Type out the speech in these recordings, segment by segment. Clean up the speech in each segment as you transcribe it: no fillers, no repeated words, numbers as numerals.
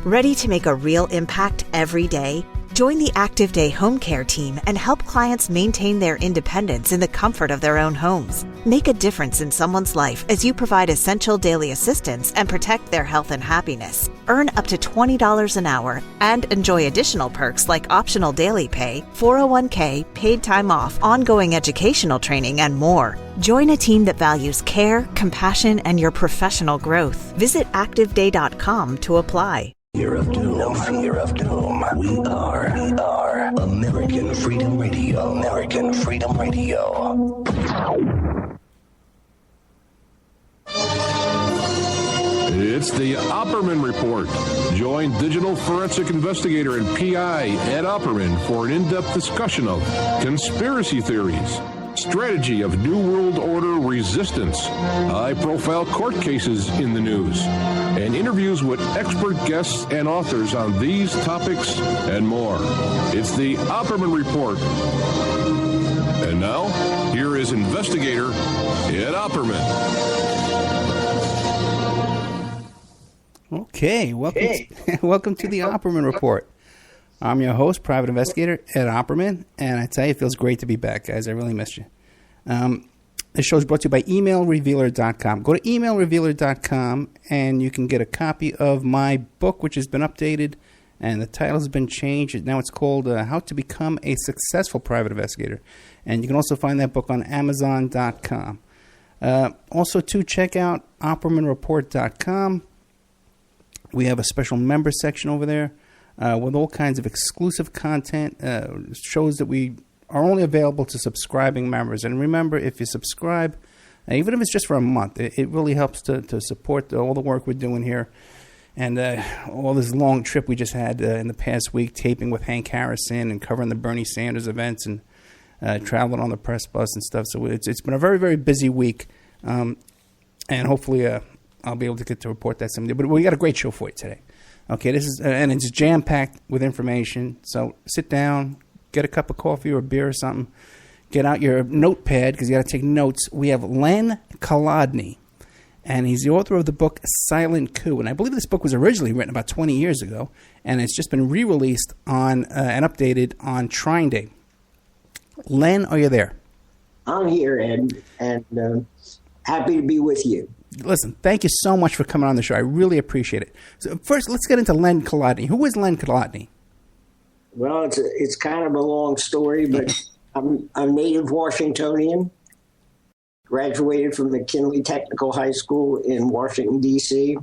Ready to make a real impact every day? Join the Active Day Home Care team and help clients maintain their independence in the comfort of their own homes. Make a difference in someone's life as you provide essential daily assistance and protect their health and happiness. Earn up to $20 an hour and enjoy additional perks like optional daily pay, 401k, paid time off, ongoing educational training, and more. Join a team that values care, compassion, and your professional growth. Visit ActiveDay.com to apply. Fear of doom, no fear of doom. We are American Freedom Radio. American Freedom Radio. It's the Opperman Report. Join digital forensic investigator and PI Ed Opperman for an in-depth discussion of conspiracy theories, strategy of New World Order resistance, high-profile court cases in the news, and interviews with expert guests and authors on these topics and more. It's the Opperman Report. And now, here is investigator Ed Opperman. Okay, welcome to the Opperman Report. I'm your host, private investigator Ed Opperman, and I tell you, it feels great to be back, guys. I really missed you. This show is brought to you by emailrevealer.com. Go to emailrevealer.com, and you can get a copy of my book, which has been updated, and the title has been changed. Now it's called How to Become a Successful Private Investigator, and you can also find that book on Amazon.com. Also, to check out OppermanReport.com. We have a special member section over there with all kinds of exclusive content, shows that we are only available to subscribing members. And remember, if you subscribe, even if it's just for a month, it really helps to support all the work we're doing here. And all this long trip we just had in the past week, taping with Hank Harrison and covering the Bernie Sanders events and traveling on the press bus and stuff. So it's been a very, very busy week. And hopefully I'll be able to get to report that someday. But we got a great show for you today. Okay, this is and it's jam-packed with information. So sit down, get a cup of coffee or a beer or something. Get out your notepad because you got to take notes. We have Len Colodny, and he's the author of the book Silent Coup. And I believe this book was originally written about 20 years ago, and it's just been re-released on and updated on Trine Day. Len, are you there? I'm here, Ed, and happy to be with you. Listen, thank you so much for coming on the show. I really appreciate it. So first, let's get into Len Colodny. Who is Len Colodny? Well, it's kind of a long story, but I'm native Washingtonian. Graduated from McKinley Technical High School in Washington, D.C.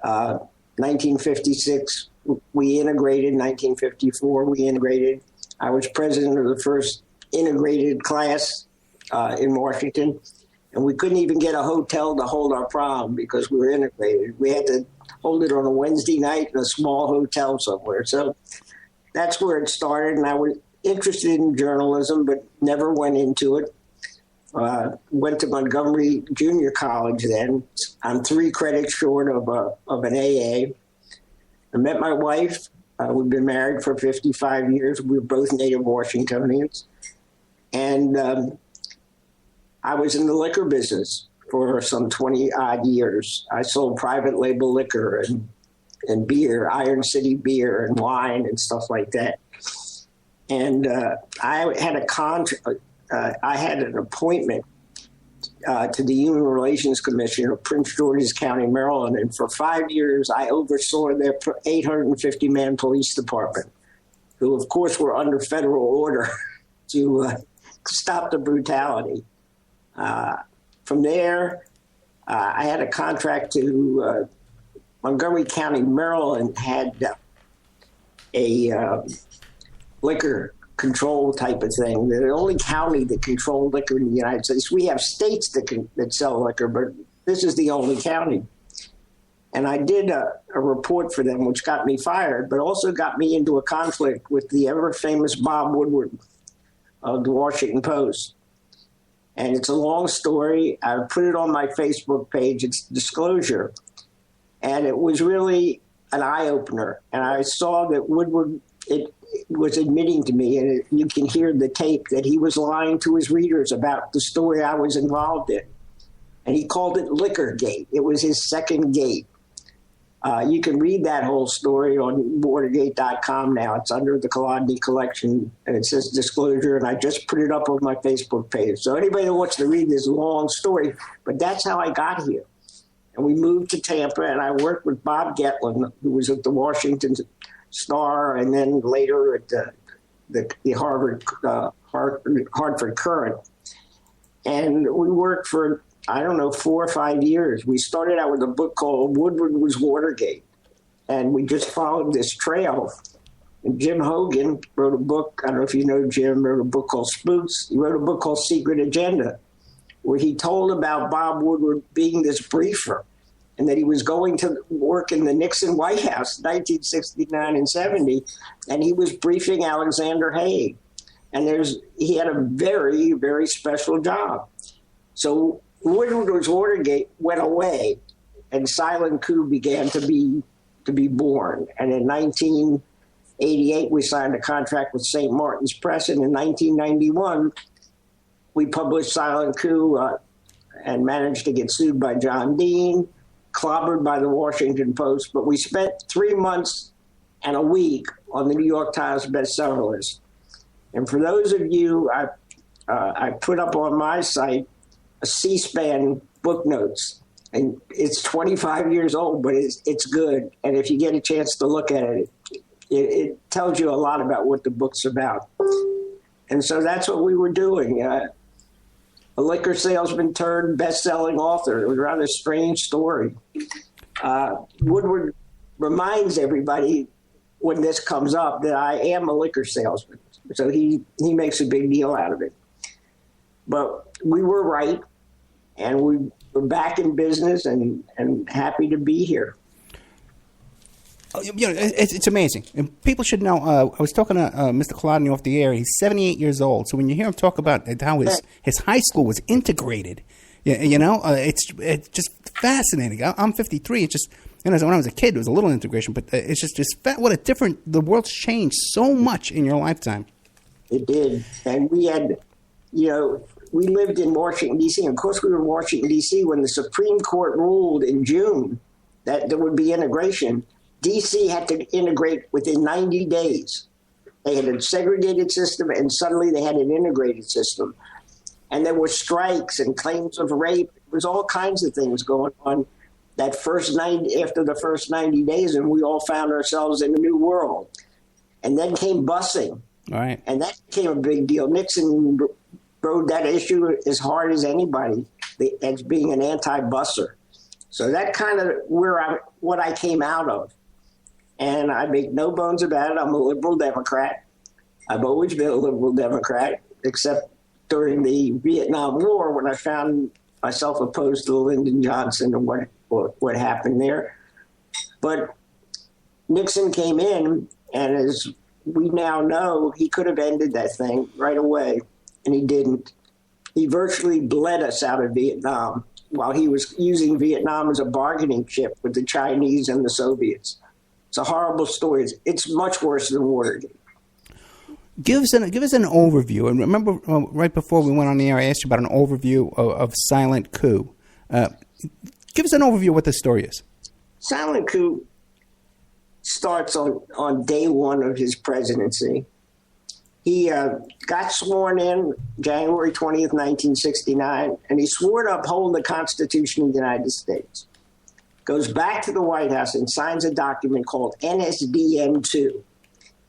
1956, we integrated. 1954, we integrated. I was president of the first integrated class in Washington. And we couldn't even get a hotel to hold our prom because we were integrated. We had to hold it on a Wednesday night in a small hotel somewhere. So that's where it started. And I was interested in journalism, but never went into it. Went to Montgomery Junior College then. I'm 3 credits short of an AA. I met my wife. We've been married for 55 years. We were both native Washingtonians. And I was in the liquor business for some 20-odd years. I sold private label liquor and beer, Iron City beer and wine and stuff like that. And I had I had an appointment to the Human Relations Commission of Prince George's County, Maryland. And for 5 years, I oversaw their 850-man police department, who, of course, were under federal order to stop the brutality. From there, I had a contract to Montgomery County, Maryland had a liquor control type of thing. They're the only county that controlled liquor in the United States. We have states that sell liquor, but this is the only county. And I did a report for them, which got me fired, but also got me into a conflict with the ever-famous Bob Woodward of the Washington Post. And it's a long story. I put it on my Facebook page. It's disclosure. And it was really an eye-opener. And I saw that Woodward, it was admitting to me, and you can hear the tape, that he was lying to his readers about the story I was involved in. And he called it Liquorgate. It was his second gate. You can read that whole story on Watergate.com now. It's under the Colodny collection, and it says disclosure, and I just put it up on my Facebook page. So anybody that wants to read this long story, but that's how I got here. And we moved to Tampa, and I worked with Bob Gettlin, who was at the Washington Star, and then later at the Hartford Current. And we worked for, 4 or 5 years. We started out with a book called Woodward Was Watergate, and we just followed this trail. And Jim Hogan wrote a book, I don't know if you know Jim, wrote a book called Spooks. He wrote a book called Secret Agenda, where he told about Bob Woodward being this briefer and that he was going to work in the Nixon White House, 1969 and 70, and he was briefing Alexander Haig. And he had a very, very special job. So Woodward Was Watergate went away, and Silent Coup began to be born. And in 1988, we signed a contract with St. Martin's Press, and in 1991, we published Silent Coup and managed to get sued by John Dean, clobbered by the Washington Post. But we spent 3 months and a week on the New York Times bestseller list. And for those of you, I put up on my site a C-SPAN book notes. And it's 25 years old, but it's good. And if you get a chance to look at it, it tells you a lot about what the book's about. And so that's what we were doing. A liquor salesman turned best-selling author. It was a rather strange story. Woodward reminds everybody when this comes up that I am a liquor salesman. So he makes a big deal out of it. But we were right, and we're back in business and happy to be here. It's amazing. And people should know, I was talking to Mr. Colodny off the air. He's 78 years old. So when you hear him talk about how his high school was integrated, it's just fascinating. I'm 53. It's just, when I was a kid, there was a little integration, but it's just what a different, the world's changed so much in your lifetime. It did. And we had, we lived in Washington, D.C. Of course, we were in Washington, D.C. when the Supreme Court ruled in June that there would be integration. D.C. had to integrate within 90 days. They had a segregated system, and suddenly they had an integrated system. And there were strikes and claims of rape. There was all kinds of things going on after the first 90 days, and we all found ourselves in a new world. And then came busing. All right. And that became a big deal. Nixon rode that issue as hard as anybody as being an anti-busser. So that kind of what I came out of. And I make no bones about it. I'm a liberal Democrat. I've always been a liberal Democrat, except during the Vietnam War when I found myself opposed to Lyndon Johnson and what happened there. But Nixon came in, and as we now know, he could have ended that thing right away, and he didn't. He virtually bled us out of Vietnam while he was using Vietnam as a bargaining chip with the Chinese and the Soviets. It's a horrible story. It's much worse than Watergate. Give us an overview. And remember, right before we went on the air, I asked you about an overview of Silent Coup. Give us an overview of what the story is. Silent Coup starts on day one of his presidency. He got sworn in January 20th, 1969, and he swore to uphold the Constitution of the United States. Goes back to the White House and signs a document called NSDM-2.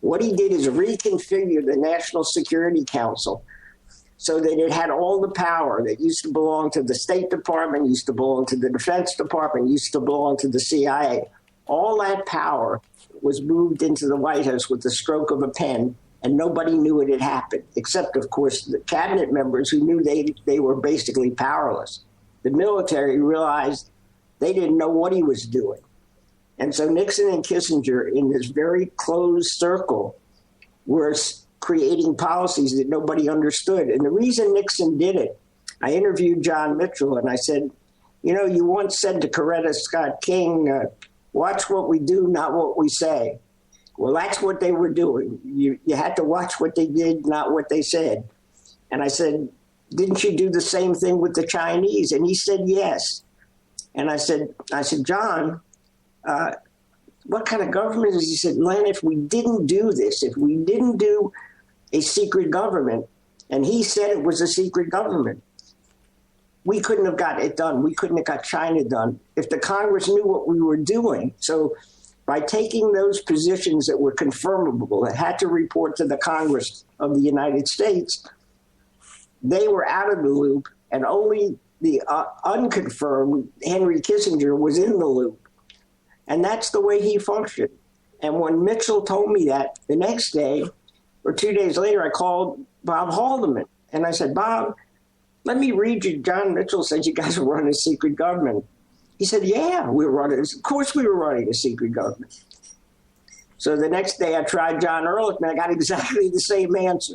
What he did is reconfigure the National Security Council so that it had all the power that used to belong to the State Department, used to belong to the Defense Department, used to belong to the CIA. All that power was moved into the White House with the stroke of a pen, and nobody knew it had happened, except, of course, the cabinet members who knew they were basically powerless. The military realized they didn't know what he was doing. And so Nixon and Kissinger, in this very closed circle, were creating policies that nobody understood. And the reason Nixon did it, I interviewed John Mitchell, and I said, you once said to Coretta Scott King, watch what we do, not what we say. Well, that's what they were doing. You had to watch what they did, not what they said. And I said, didn't you do the same thing with the Chinese? And he said, yes. And I said, John, what kind of government is he? He said, Len, if we didn't do this, if we didn't do a secret government, and he said it was a secret government, we couldn't have got it done. We couldn't have got China done if the Congress knew what we were doing. So by taking those positions that were confirmable, that had to report to the Congress of the United States, they were out of the loop, and only the unconfirmed Henry Kissinger was in the loop. And that's the way he functioned. And when Mitchell told me that, the next day or 2 days later, I called Bob Haldeman. And I said, Bob, let me read you. John Mitchell said you guys were running a secret government. He said, yeah, we were running. Of course we were running a secret government. So the next day I tried John Ehrlichman. I got exactly the same answer.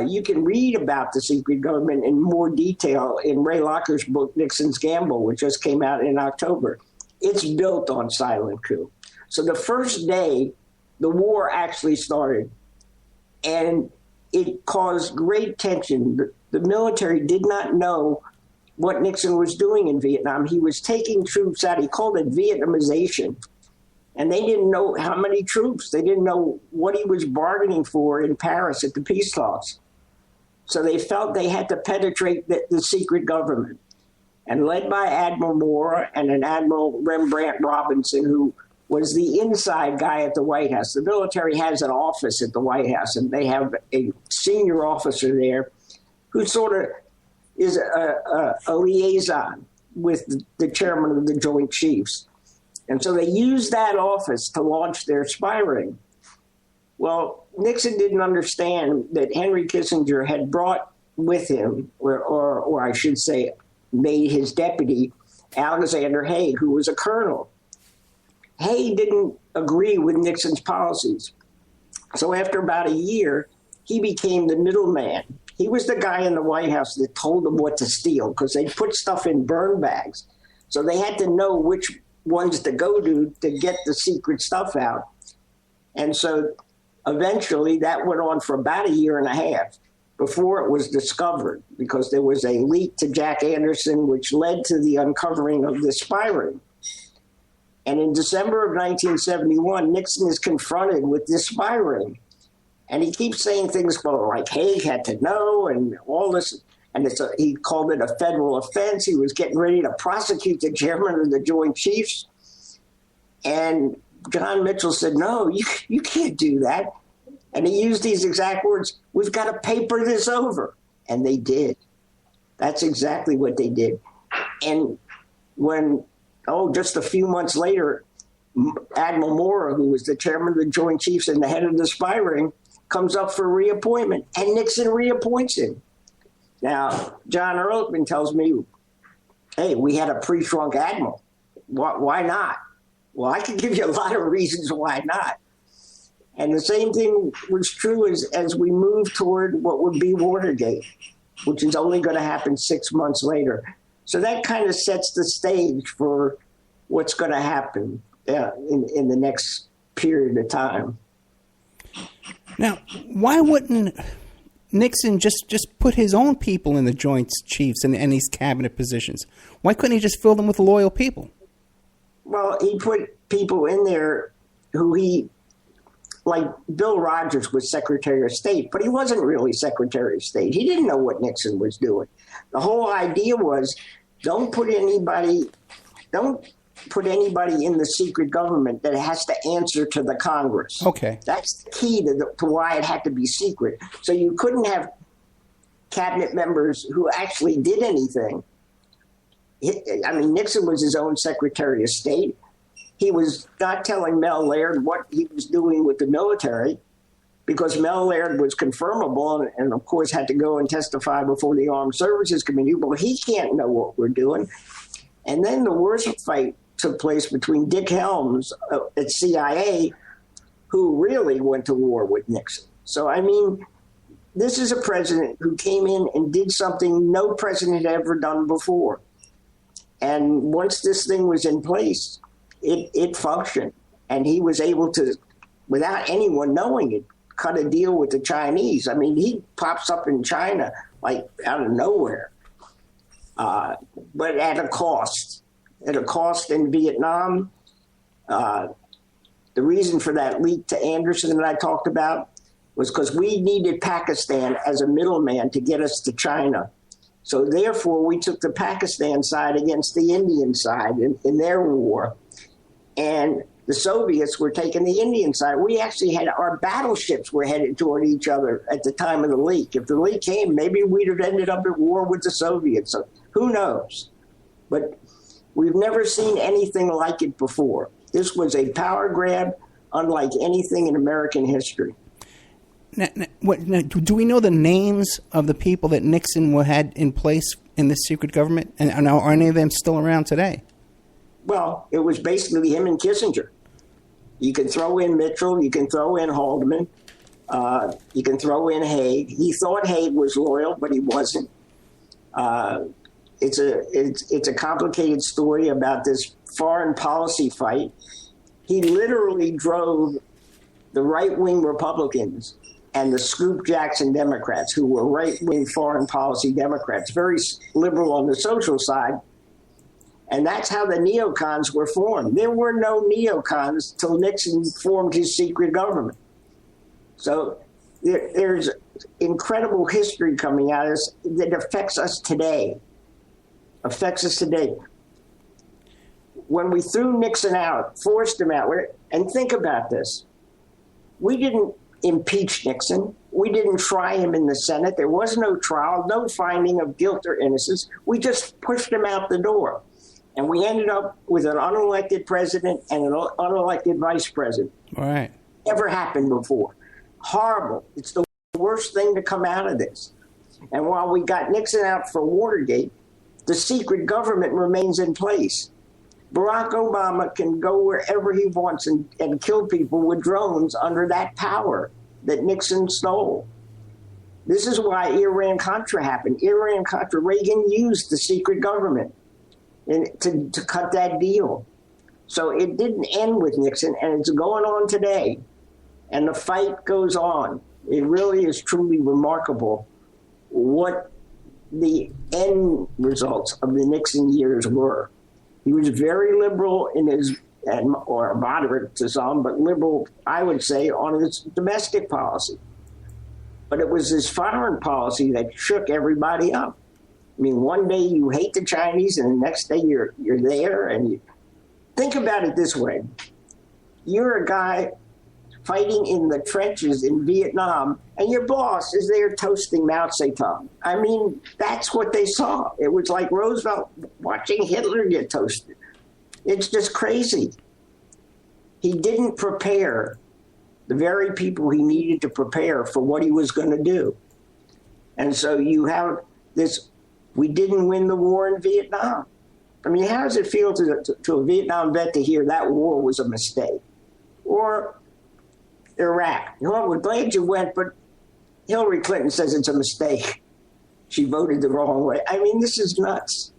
You can read about the secret government in more detail in Ray Locker's book, Nixon's Gamble, which just came out in October. It's built on silent coup. So the first day, the war actually started, and it caused great tension. The military did not know what Nixon was doing in Vietnam. He was taking troops out. He called it Vietnamization. And they didn't know how many troops. They didn't know what he was bargaining for in Paris at the peace talks. So they felt they had to penetrate the secret government. And led by Admiral Moore and an Admiral Rembrandt Robinson, who was the inside guy at the White House. The military has an office at the White House, and they have a senior officer there who sort of is a liaison with the chairman of the Joint Chiefs. And so they used that office to launch their spy ring. Well, Nixon didn't understand that Henry Kissinger had brought with him, or I should say, made his deputy, Alexander Haig, who was a colonel. Haig didn't agree with Nixon's policies. So after about a year, he became the middleman. He was the guy in the White House that told them what to steal, because they put stuff in burn bags. So they had to know which ones to go to get the secret stuff out. And so eventually that went on for about a year and a half before it was discovered, because there was a leak to Jack Anderson, which led to the uncovering of the spy ring. And in December of 1971, Nixon is confronted with this spy ring. And he keeps saying things like Haig had to know and all this. And he called it a federal offense. He was getting ready to prosecute the chairman of the Joint Chiefs. And John Mitchell said, no, you can't do that. And he used these exact words, we've got to paper this over. And they did. That's exactly what they did. And when, just a few months later, Admiral Moore, who was the chairman of the Joint Chiefs and the head of the spy ring, comes up for reappointment, and Nixon reappoints him. Now, John Ehrlichman tells me, hey, we had a pre-shrunk admiral. Why not? Well, I can give you a lot of reasons why not. And the same thing was true as we move toward what would be Watergate, which is only going to happen 6 months later. So that kind of sets the stage for what's going to happen in the next period of time. Now, why wouldn't Nixon just put his own people in the Joint Chiefs and these cabinet positions? Why couldn't he just fill them with loyal people? Well, he put people in there who like Bill Rogers was Secretary of State, but he wasn't really Secretary of State. He didn't know what Nixon was doing. The whole idea was don't put anybody in the secret government that has to answer to the Congress. Okay. That's the key to why it had to be secret. So you couldn't have cabinet members who actually did anything. I mean, Nixon was his own Secretary of State. He was not telling Mel Laird what he was doing with the military because Mel Laird was confirmable and of course, had to go and testify before the Armed Services Committee. Well, he can't know what we're doing. And then the worst fight took place between Dick Helms at CIA, who really went to war with Nixon. So, I mean, this is a president who came in and did something no president had ever done before. And once this thing was in place, it functioned. And he was able to, without anyone knowing it, cut a deal with the Chinese. I mean, he pops up in China like out of nowhere, but at a cost. At a cost in Vietnam, The reason for that leak to Anderson that I talked about was because we needed Pakistan as a middleman to get us to China. So therefore, we took the Pakistan side against the Indian side in their war. And the Soviets were taking the Indian side. We actually had our battleships were headed toward each other at the time of the leak. If the leak came, maybe we'd have ended up at war with the Soviets. So who knows? But we've never seen anything like it before. This was a power grab unlike anything in American history. Now, do we know the names of the people that Nixon had in place in this secret government? And are any of them still around today? Well, it was basically him and Kissinger. You can throw in Mitchell. You can throw in Haldeman. You can throw in Haig. He thought Haig was loyal, but he wasn't. It's a complicated story about this foreign policy fight. He literally drove the right-wing Republicans and the Scoop Jackson Democrats, who were right-wing foreign policy Democrats, very liberal on the social side. And that's how the neocons were formed. There were no neocons till Nixon formed his secret government. So there's incredible history coming at us that affects us today. When we threw Nixon out, forced him out, and think about this. We didn't impeach Nixon. We didn't try him in the Senate. There was no trial, no finding of guilt or innocence. We just pushed him out the door. And we ended up with an unelected president and an unelected vice president. All right. Never happened before. Horrible. It's the worst thing to come out of this. And while we got Nixon out for Watergate, the secret government remains in place. Barack Obama can go wherever he wants and kill people with drones under that power that Nixon stole. This is why Iran-Contra happened. Iran-Contra, Reagan used the secret government to cut that deal. So it didn't end with Nixon, and it's going on today. And the fight goes on. It really is truly remarkable what the end results of the Nixon years were. He was very liberal in his, or moderate to some, but liberal, I would say, on his domestic policy. But it was his foreign policy that shook everybody up. I mean, one day you hate the Chinese, and the next day you're there. And you think about it this way: you're a guy fighting in the trenches in Vietnam, and your boss is there toasting Mao Zedong. I mean, that's what they saw. It was like Roosevelt watching Hitler get toasted. It's just crazy. He didn't prepare the very people he needed to prepare for what he was going to do. And so you have this, we didn't win the war in Vietnam. I mean, how does it feel to a Vietnam vet to hear that war was a mistake? Or Iraq. Well, we're glad you went, but Hillary Clinton says it's a mistake. She voted the wrong way. I mean, this is nuts.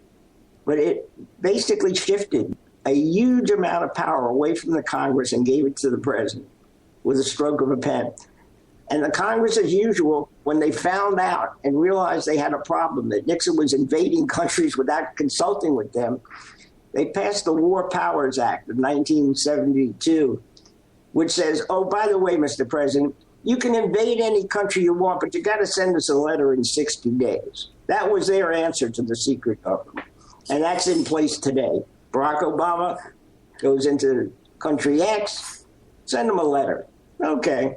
But it basically shifted a huge amount of power away from the Congress and gave it to the president with a stroke of a pen. And the Congress, as usual, when they found out and realized they had a problem, that Nixon was invading countries without consulting with them, they passed the War Powers Act of 1972, which says, oh, by the way, Mr. President, you can invade any country you want, but you got to send us a letter in 60 days. That was their answer to the secret government. And that's in place today. Barack Obama goes into country X, send them a letter. Okay.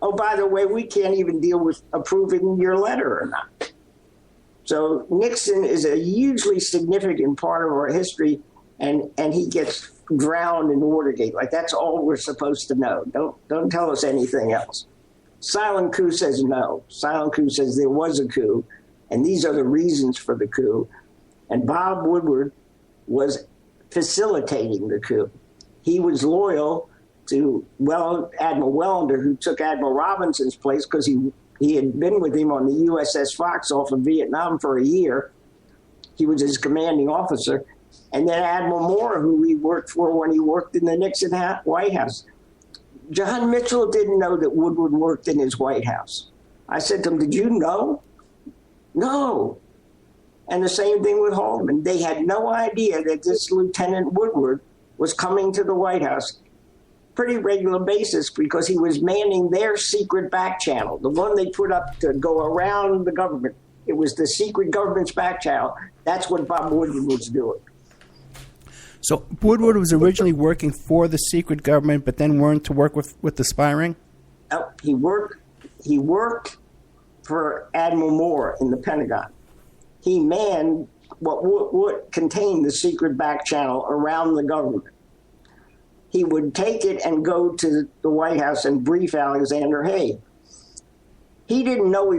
Oh, by the way, we can't even deal with approving your letter or not. So Nixon is a hugely significant part of our history, and he gets drowned in Watergate. Like, that's all we're supposed to know. Don't tell us anything else. Silent Coup says no. Silent Coup says there was a coup, and these are the reasons for the coup. And Bob Woodward was facilitating the coup. He was loyal to Admiral Wellender, who took Admiral Robinson's place because he had been with him on the USS Fox off of Vietnam for a year. He was his commanding officer. And then Admiral Moore, who he worked for when he worked in the Nixon White House. John Mitchell didn't know that Woodward worked in his White House. I said to him, did you know? No. And the same thing with Haldeman. They had no idea that this Lieutenant Woodward was coming to the White House pretty regular basis because he was manning their secret back channel, the one they put up to go around the government. It was the secret government's back channel. That's what Bob Woodward was doing. So Woodward was originally working for the secret government, but then went to work with the spy ring? He worked for Admiral Moore in the Pentagon. He manned what contained the secret back channel around the government. He would take it and go to the White House and brief Alexander Haig. He didn't know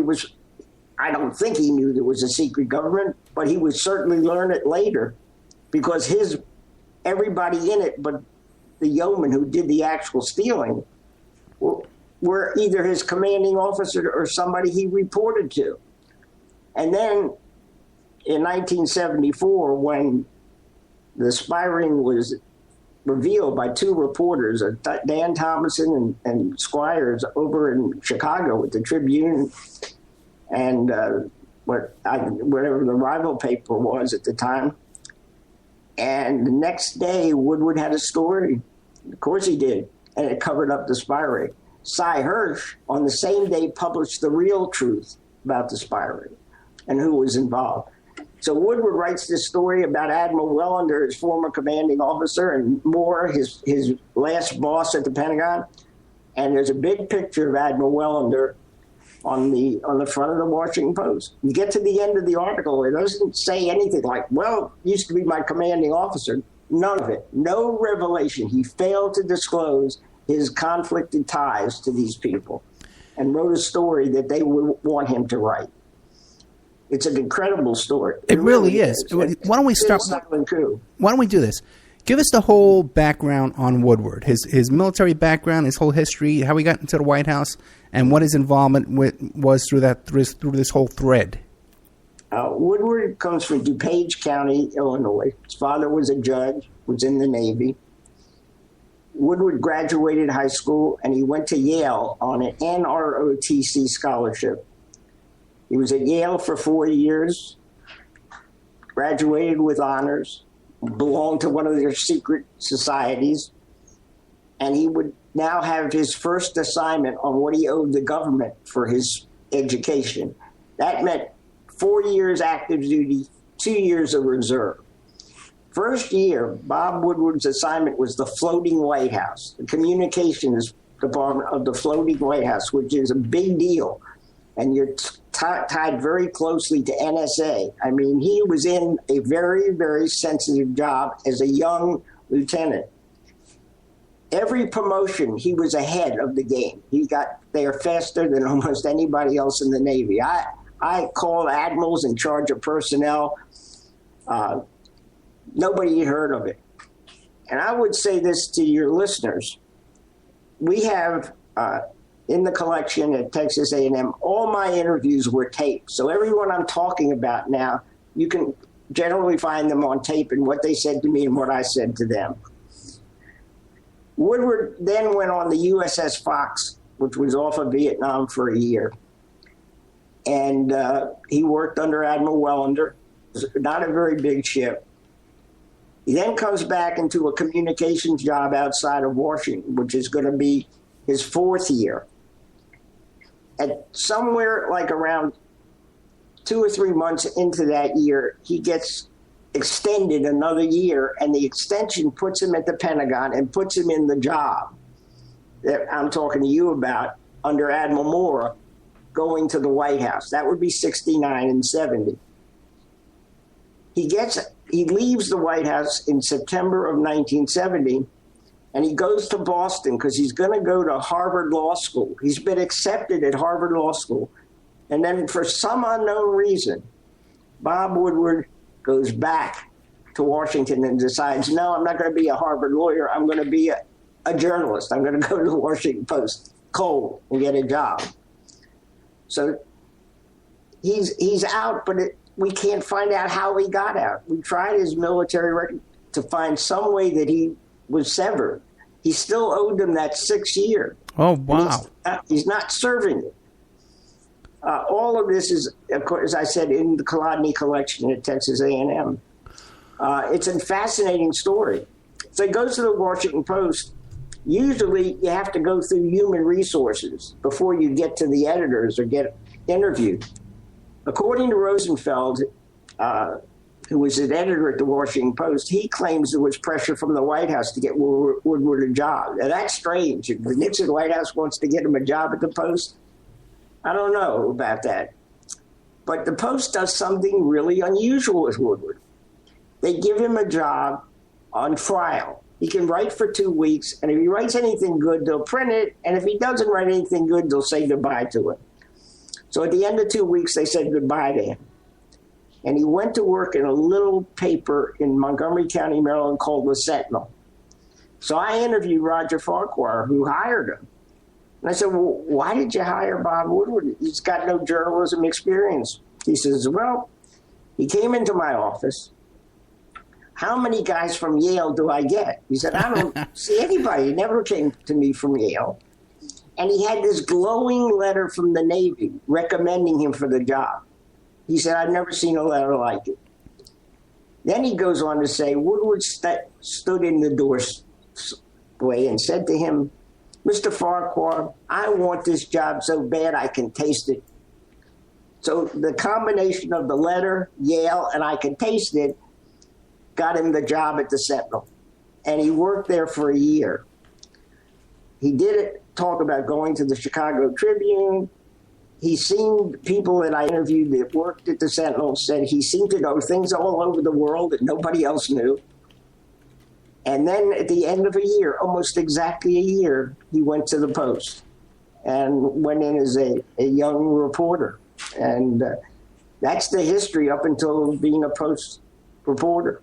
I don't think he knew there was a secret government, but he would certainly learn it later because everybody in it but the yeoman who did the actual stealing were either his commanding officer or somebody he reported to. And then in 1974, when the spy ring was revealed by two reporters, Dan Thomason and Squires over in Chicago at the Tribune and whatever the rival paper was at the time. And the next day, Woodward had a story. Of course he did. And it covered up the spy ring. Cy Hirsch, on the same day, published the real truth about the spy ring and who was involved. So Woodward writes this story about Admiral Wellender, his former commanding officer, and Moore, his last boss at the Pentagon. And there's a big picture of Admiral Wellender on the front of the Washington Post. You get to the end of the article, it doesn't say anything like, well, used to be my commanding officer. None of it. No revelation. He failed to disclose his conflicted ties to these people and wrote a story that they would want him to write. It's an incredible story. It really is. Why don't we start? Coup. Why don't we do this? Give us the whole background on Woodward, his military background, his whole history, how he got into the White House, and what his involvement was through this whole thread. Woodward comes from DuPage County, Illinois. His father was a judge, was in the Navy. Woodward graduated high school, and he went to Yale on an NROTC scholarship. He was at Yale for 4 years, graduated with honors, belonged to one of their secret societies, and he would now have his first assignment on what he owed the government for his education. That meant 4 years active duty, 2 years of reserve. First year, Bob Woodward's assignment was the floating White House, the communications department of the floating White House, which is a big deal. And you're tied very closely to NSA. I mean, he was in a very, very sensitive job as a young lieutenant. Every promotion, he was ahead of the game. He got there faster than almost anybody else in the Navy. I called admirals in charge of personnel. Nobody had heard of it. And I would say this to your listeners. We have in the collection at Texas A&M, all my interviews were taped. So everyone I'm talking about now, you can generally find them on tape and what they said to me and what I said to them. Woodward then went on the USS Fox, which was off of Vietnam for a year. And he worked under Admiral Wellender. It was not a very big ship. He then comes back into a communications job outside of Washington, which is going to be his 4th year. At somewhere like around 2 or 3 months into that year, he gets extended another year, and the extension puts him at the Pentagon and puts him in the job that I'm talking to you about under Admiral Moore, going to the White House. That would be 69 and 70. He leaves the White House in September of 1970, and he goes to Boston because he's going to go to Harvard Law School. He's been accepted at Harvard Law School. And then for some unknown reason, Bob Woodward goes back to Washington and decides, no, I'm not going to be a Harvard lawyer. I'm going to be a journalist. I'm going to go to the Washington Post cold and get a job. So he's out, but we can't find out how he got out. We tried his military record to find some way that he was severed. He still owed them that 6 year. Oh, wow. He's not serving it. All of this is, of course, as I said, in the Colodny collection at Texas A&M. It's a fascinating story. So he goes to the Washington Post, Usually you have to go through human resources before you get to the editors or get interviewed. According to Rosenfeld, who was an editor at the Washington Post, he claims there was pressure from the White House to get Woodward a job. Now, that's strange. If the Nixon White House wants to get him a job at the Post, I don't know about that. But the Post does something really unusual with Woodward. They give him a job on trial. He can write for 2 weeks, and if he writes anything good, they'll print it, and if he doesn't write anything good, they'll say goodbye to him. So at the end of 2 weeks, they said goodbye to him. And he went to work in a little paper in Montgomery County, Maryland, called The Sentinel. So I interviewed Roger Farquhar, who hired him. And I said, well, why did you hire Bob Woodward? He's got no journalism experience. He says, well, he came into my office. How many guys from Yale do I get? He said, I don't see anybody. He never came to me from Yale. And he had this glowing letter from the Navy recommending him for the job. He said, I've never seen a letter like it. Then he goes on to say, Woodward stood in the doorway and said to him, Mr. Farquhar, I want this job so bad I can taste it. So the combination of the letter, Yale, and I can taste it got him the job at the Sentinel. And he worked there for a year. He did talk about going to the Chicago Tribune. He seemed, people that I interviewed that worked at the Sentinel said he seemed to know things all over the world that nobody else knew. And then at the end of a year, almost exactly a year, he went to the Post and went in as a young reporter. And that's the history up until being a Post reporter.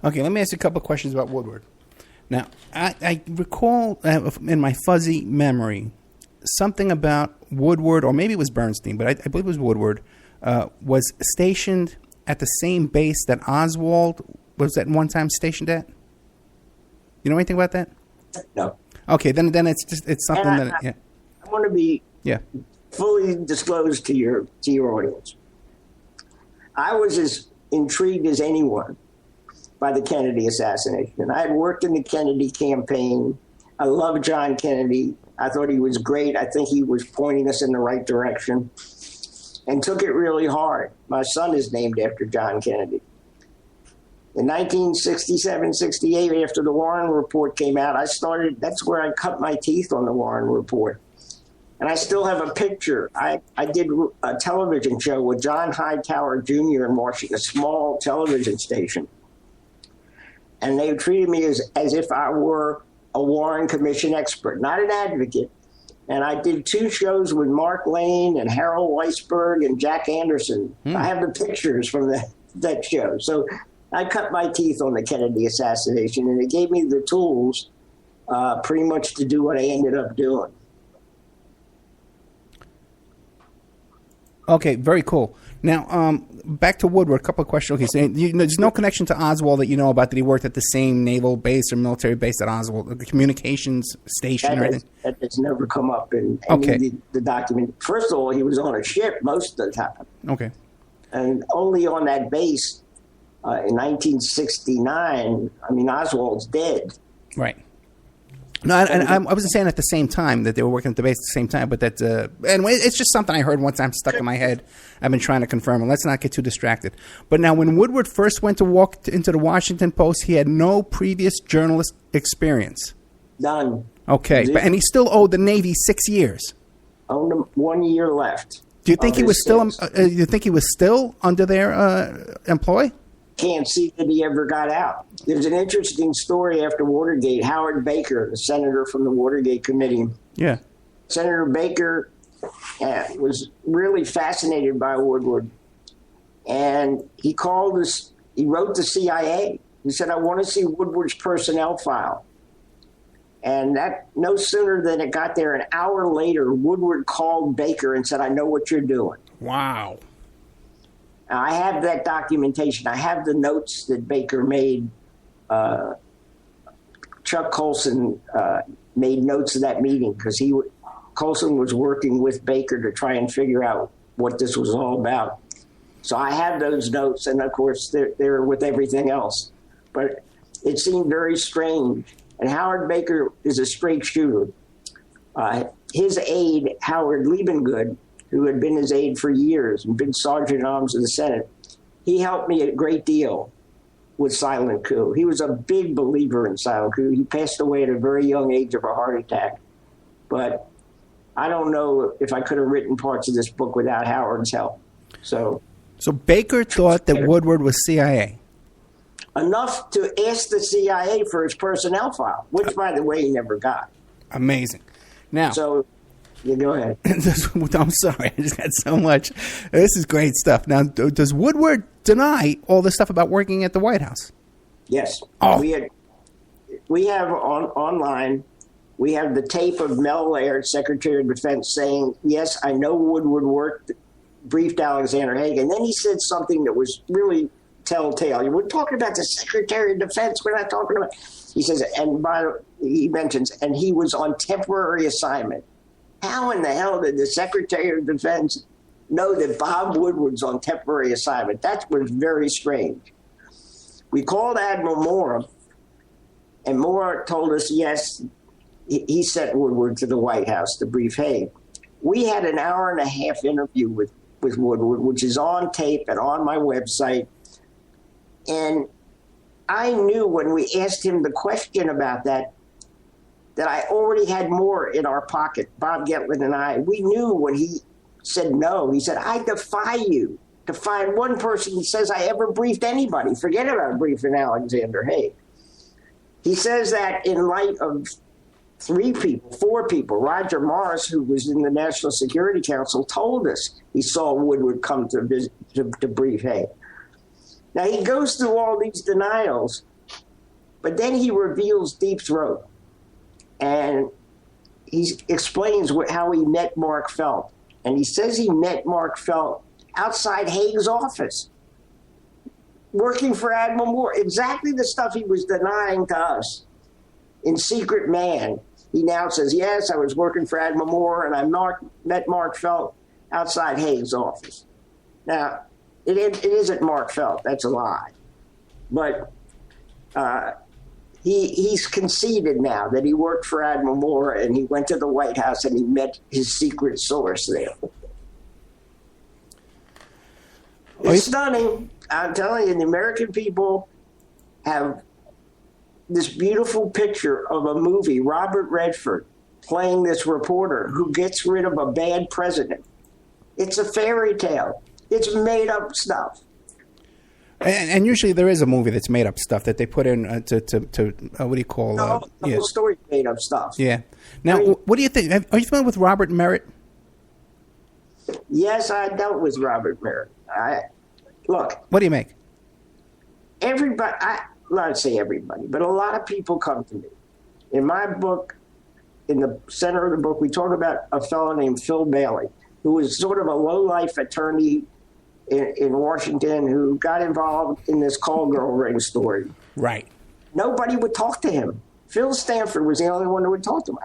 Okay, let me ask you a couple of questions about Woodward. Now, I recall in my fuzzy memory something about Woodward, or maybe it was Bernstein, but I believe it was Woodward, was stationed at the same base that Oswald was at one time stationed at? You know anything about that? No. Okay, then it's something I want to be fully disclosed to your audience. I was as intrigued as anyone by the Kennedy assassination. And I had worked in the Kennedy campaign. I love John Kennedy. I thought he was great. I think he was pointing us in the right direction and took it really hard. My son is named after John Kennedy. In 1967-68, after the Warren Report came out, that's where I cut my teeth on the Warren Report. And I still have a picture. I did a television show with John Hightower Jr. in Washington, a small television station. And they treated me as if I were a Warren Commission expert, not an advocate. And I did 2 shows with Mark Lane and Harold Weisberg and Jack Anderson. I have the pictures from that show. So I cut my teeth on the Kennedy assassination, and it gave me the tools pretty much to do what I ended up doing. Okay, very cool. Now, back to Woodward, a couple of questions. Okay, so there's no connection to Oswald that you know about, that he worked at the same naval base or military base that Oswald, the communications station or anything? That has never come up in any of the document. First of all, he was on a ship most of the time. Okay. And only on that base in 1969, I mean, Oswald's dead. Right. No, I wasn't saying at the same time that they were working at the base at the same time, but that anyway, it's just something I heard one time stuck in my head. I've been trying to confirm, and let's not get too distracted. But now, when Woodward first went to walk into the Washington Post, he had no previous journalist experience. None. Okay, and he still owed the Navy 6 years. Owned him 1 year left. Do you think he was still? You think he was still under their employ? Can't see that he ever got out. There's an interesting story after Watergate. Howard Baker, the senator from the Watergate committee. Yeah. Senator Baker was really fascinated by Woodward. And he wrote the CIA. He said, I want to see Woodward's personnel file. And that no sooner than it got there, an hour later, Woodward called Baker and said, I know what you're doing. Wow. I have that documentation. I have the notes that Baker made. Chuck Colson made notes of that meeting because Colson was working with Baker to try and figure out what this was all about. So I have those notes, and of course they're with everything else. But it seemed very strange And Howard Baker is a straight shooter. His aide, Howard Liebengood, who had been his aide for years and been Sergeant at Arms of the Senate, he helped me a great deal with Silent Coup. He was a big believer in Silent Coup. He passed away at a very young age of a heart attack. But I don't know if I could have written parts of this book without Howard's help. So Baker thought that Woodward was CIA. Enough to ask the CIA for his personnel file, which, by the way, he never got. Amazing. Now, so you go ahead. I'm sorry, I just got so much. This is great stuff. Now, does Woodward deny all this stuff about working at the White House? Yes. Oh. We have online, we have the tape of Mel Laird, Secretary of Defense, saying, yes, I know Woodward briefed Alexander Haig. And then he said something that was really telltale. We're talking about the Secretary of Defense. We're not talking about. He says, he mentions, and he was on temporary assignment. How in the hell did the Secretary of Defense know that Bob Woodward's on temporary assignment? That was very strange. We called Admiral Moore, and Moore told us, yes, he sent Woodward to the White House to brief Haig. We had an hour and a half interview with Woodward, which is on tape and on my website. And I knew when we asked him the question about that I already had more in our pocket. Bob Gettlin and I, we knew when he said no. He said, I defy you to find one person that says I ever briefed anybody. Forget about briefing Alexander Haig. He says that in light of four people. Roger Morris, who was in the National Security Council, told us he saw Woodward come to visit to brief Haig. Now, he goes through all these denials, but then he reveals Deep Throat. And he explains how he met Mark Felt. And he says he met Mark Felt outside Haig's office, working for Admiral Moore. Exactly the stuff he was denying to us in Secret Man. He now says, yes, I was working for Admiral Moore, and I met Mark Felt outside Haig's office. Now, it isn't Mark Felt. That's a lie. But he's conceded now that he worked for Admiral Moore and he went to the White House and he met his secret source there. It's stunning. I'm telling you, the American people have this beautiful picture of a movie, Robert Redford playing this reporter who gets rid of a bad president. It's a fairy tale. It's made up stuff. And usually there is a movie that's made up stuff that they put in to what do you call? The whole story made up stuff. Yeah. Now, what do you think? Are you familiar with Robert Merritt? Yes, I dealt with Robert Merritt. Look. What do you make? Everybody, not say everybody, but a lot of people come to me. In my book, in the center of the book, we talk about a fellow named Phil Bailey, who was sort of a low-life attorney in Washington who got involved in this call girl ring story. Right. Nobody would talk to him. Phil Stanford was the only one who would talk to him.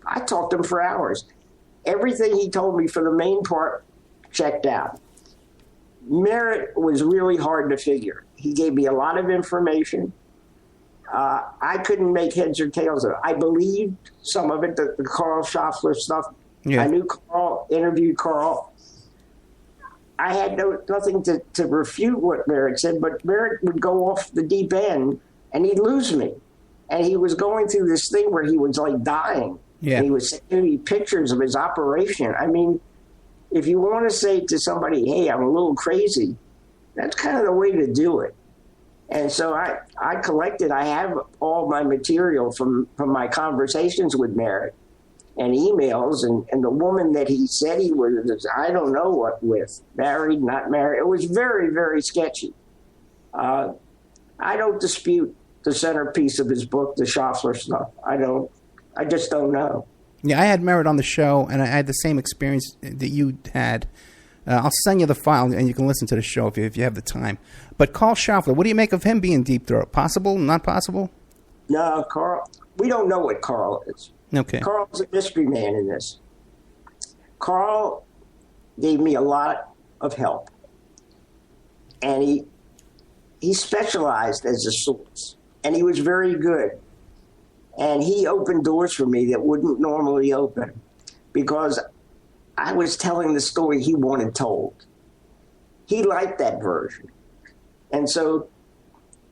I talked to him for hours. Everything he told me for the main part checked out. Merritt was really hard to figure. He gave me a lot of information. I couldn't make heads or tails of it. I believed some of it, the Carl Schaffler stuff. Yeah. I knew Carl, interviewed Carl. I had nothing to refute what Merritt said, but Merritt would go off the deep end and he'd lose me. And he was going through this thing where he was like dying. Yeah. And he was sending me pictures of his operation. I mean, if you want to say to somebody, hey, I'm a little crazy, that's kind of the way to do it. And so I collected, I have all my material from my conversations with Merritt and emails, and the woman that he said he was, I don't know what with, married, not married. It was very, very sketchy. I don't dispute the centerpiece of his book, the Schaffler stuff. I just don't know. Yeah, I had Merritt on the show, and I had the same experience that you had. I'll send you the file, and you can listen to the show if you have the time. But Carl Schaffler, what do you make of him being Deep Throat? Possible? Not possible? No, Carl. We don't know what Carl is. Okay. Carl's a mystery man in this. Carl gave me a lot of help, and he specialized as a source, and he was very good. And he opened doors for me that wouldn't normally open because I was telling the story he wanted told. He liked that version. And so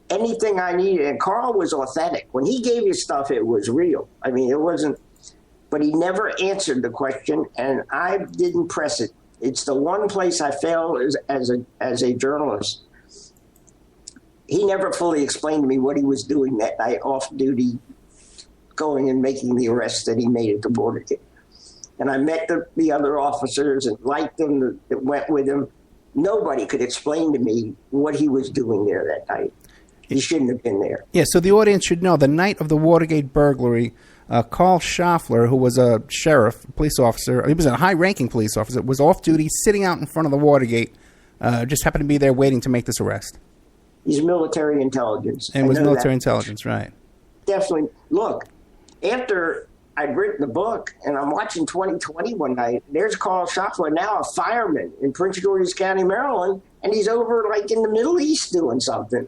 anything I needed, and Carl was authentic. When he gave you stuff, it was real. I mean, it wasn't, but he never answered the question, and I didn't press it. It's the one place I failed as a journalist. He never fully explained to me what he was doing that night off duty, going and making the arrest that he made at the Watergate. And I met the other officers and liked them that went with him. Nobody could explain to me what he was doing there that night. He shouldn't have been there. Yeah, so the audience should know the night of the Watergate burglary, Carl Schaffler, who was a sheriff, police officer, he was a high-ranking police officer, was off duty, sitting out in front of the Watergate, just happened to be there waiting to make this arrest. He's military intelligence. And was military intelligence, right. Definitely. Look, after I'd written the book, and I'm watching 2020 one night, there's Carl Schaffler, now a fireman in Prince George's County, Maryland, and he's over like in the Middle East doing something.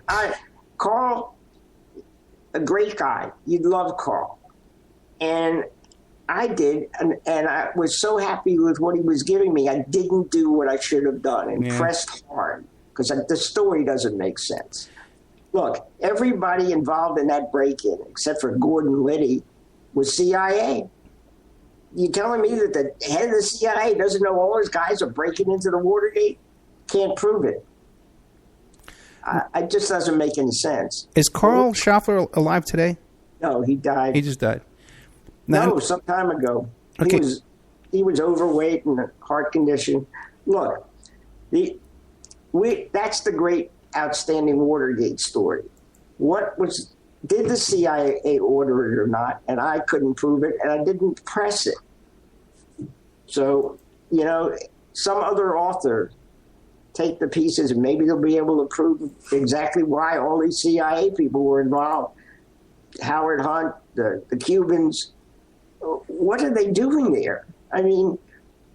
Carl, a great guy. You'd love Carl. And I did, and I was so happy with what he was giving me. I didn't do what I should have done and pressed hard because the story doesn't make sense. Look, everybody involved in that break-in, except for Gordon Liddy, was CIA. You telling me that the head of the CIA doesn't know all his guys are breaking into the Watergate? Can't prove it. It just doesn't make any sense. Is Carl Schaffler alive today? No, he died. He just died. No, some time ago. Okay. He was overweight and a heart condition. Look, that's the great, outstanding Watergate story. Did the CIA order it or not? And I couldn't prove it, and I didn't press it. So, some other author take the pieces, and maybe they'll be able to prove exactly why all these CIA people were involved. Howard Hunt, the Cubans. What are they doing there? I mean,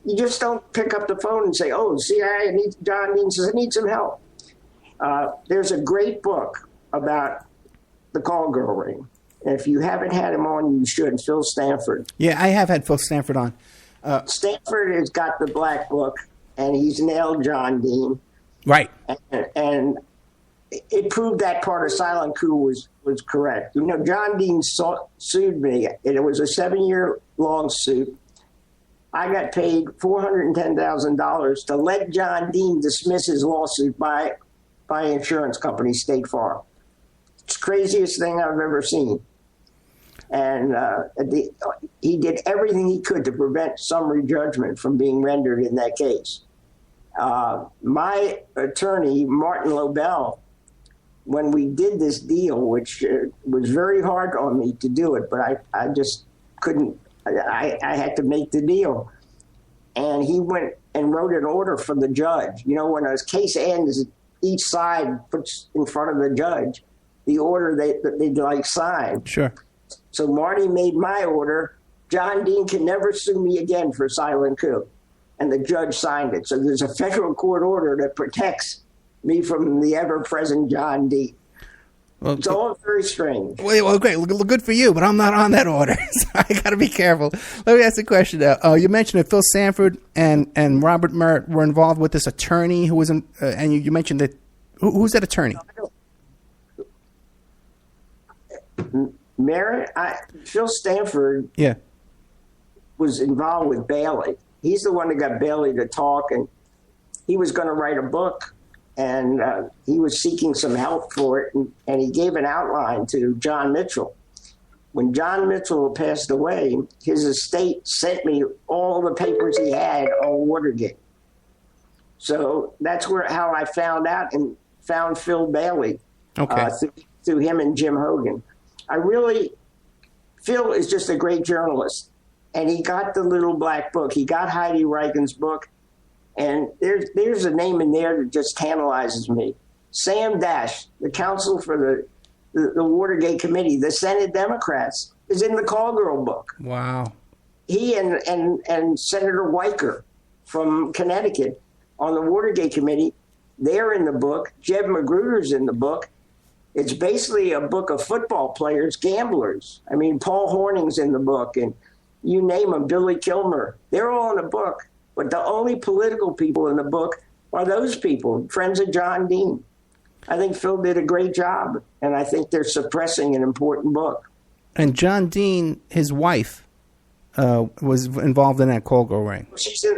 you just don't pick up the phone and say, oh, CIA needs, John Dean says, I need some help. There's a great book about the call girl ring. And if you haven't had him on, you should. Phil Stanford. Yeah, I have had Phil Stanford on. Stanford has got the black book, and he's nailed John Dean. Right. And it proved that part of Silent Coup was correct. John Dean sued me, and it was a 7-year-long suit. I got paid $410,000 to let John Dean dismiss his lawsuit by insurance company State Farm. It's the craziest thing I've ever seen. And he did everything he could to prevent summary judgment from being rendered in that case. My attorney, Martin Lobel, when we did this deal, which was very hard on me to do it, but I just couldn't, I had to make the deal. And he went and wrote an order for the judge. When a case ends, each side puts in front of the judge the order they'd like signed. Sure. So Marty made my order. John Dean can never sue me again for Silent Coup. And the judge signed it. So there's a federal court order that protects me from the ever-present John Dean. Well, it's all very strange. Well, great. Good for you, but I'm not on that order, so I got to be careful. Let me ask a question now. You mentioned that Phil Sanford and Robert Merritt were involved with this attorney who was in, and you mentioned that. Who's that attorney? Merritt? Phil Stanford was involved with Bailey. He's the one that got Bailey to talk, and he was going to write a book. And he was seeking some help for it, and he gave an outline to John Mitchell. When John Mitchell passed away, his estate sent me all the papers he had on Watergate. So that's how I found out and found Phil Bailey through him and Jim Hogan. Phil is just a great journalist, and he got the little black book. He got Heidi Reichen's book. And there's a name in there that just tantalizes me. Sam Dash, the counsel for the Watergate Committee, the Senate Democrats, is in the Call Girl book. Wow. He and Senator Weicker from Connecticut on the Watergate Committee, they're in the book. Jeb Magruder's in the book. It's basically a book of football players, gamblers. I mean, Paul Hornung's in the book, and you name them, Billy Kilmer. They're all in the book. But the only political people in the book are those people, friends of John Dean. I think Phil did a great job, and I think they're suppressing an important book. And John Dean, his wife, was involved in that Colgo ring. She's in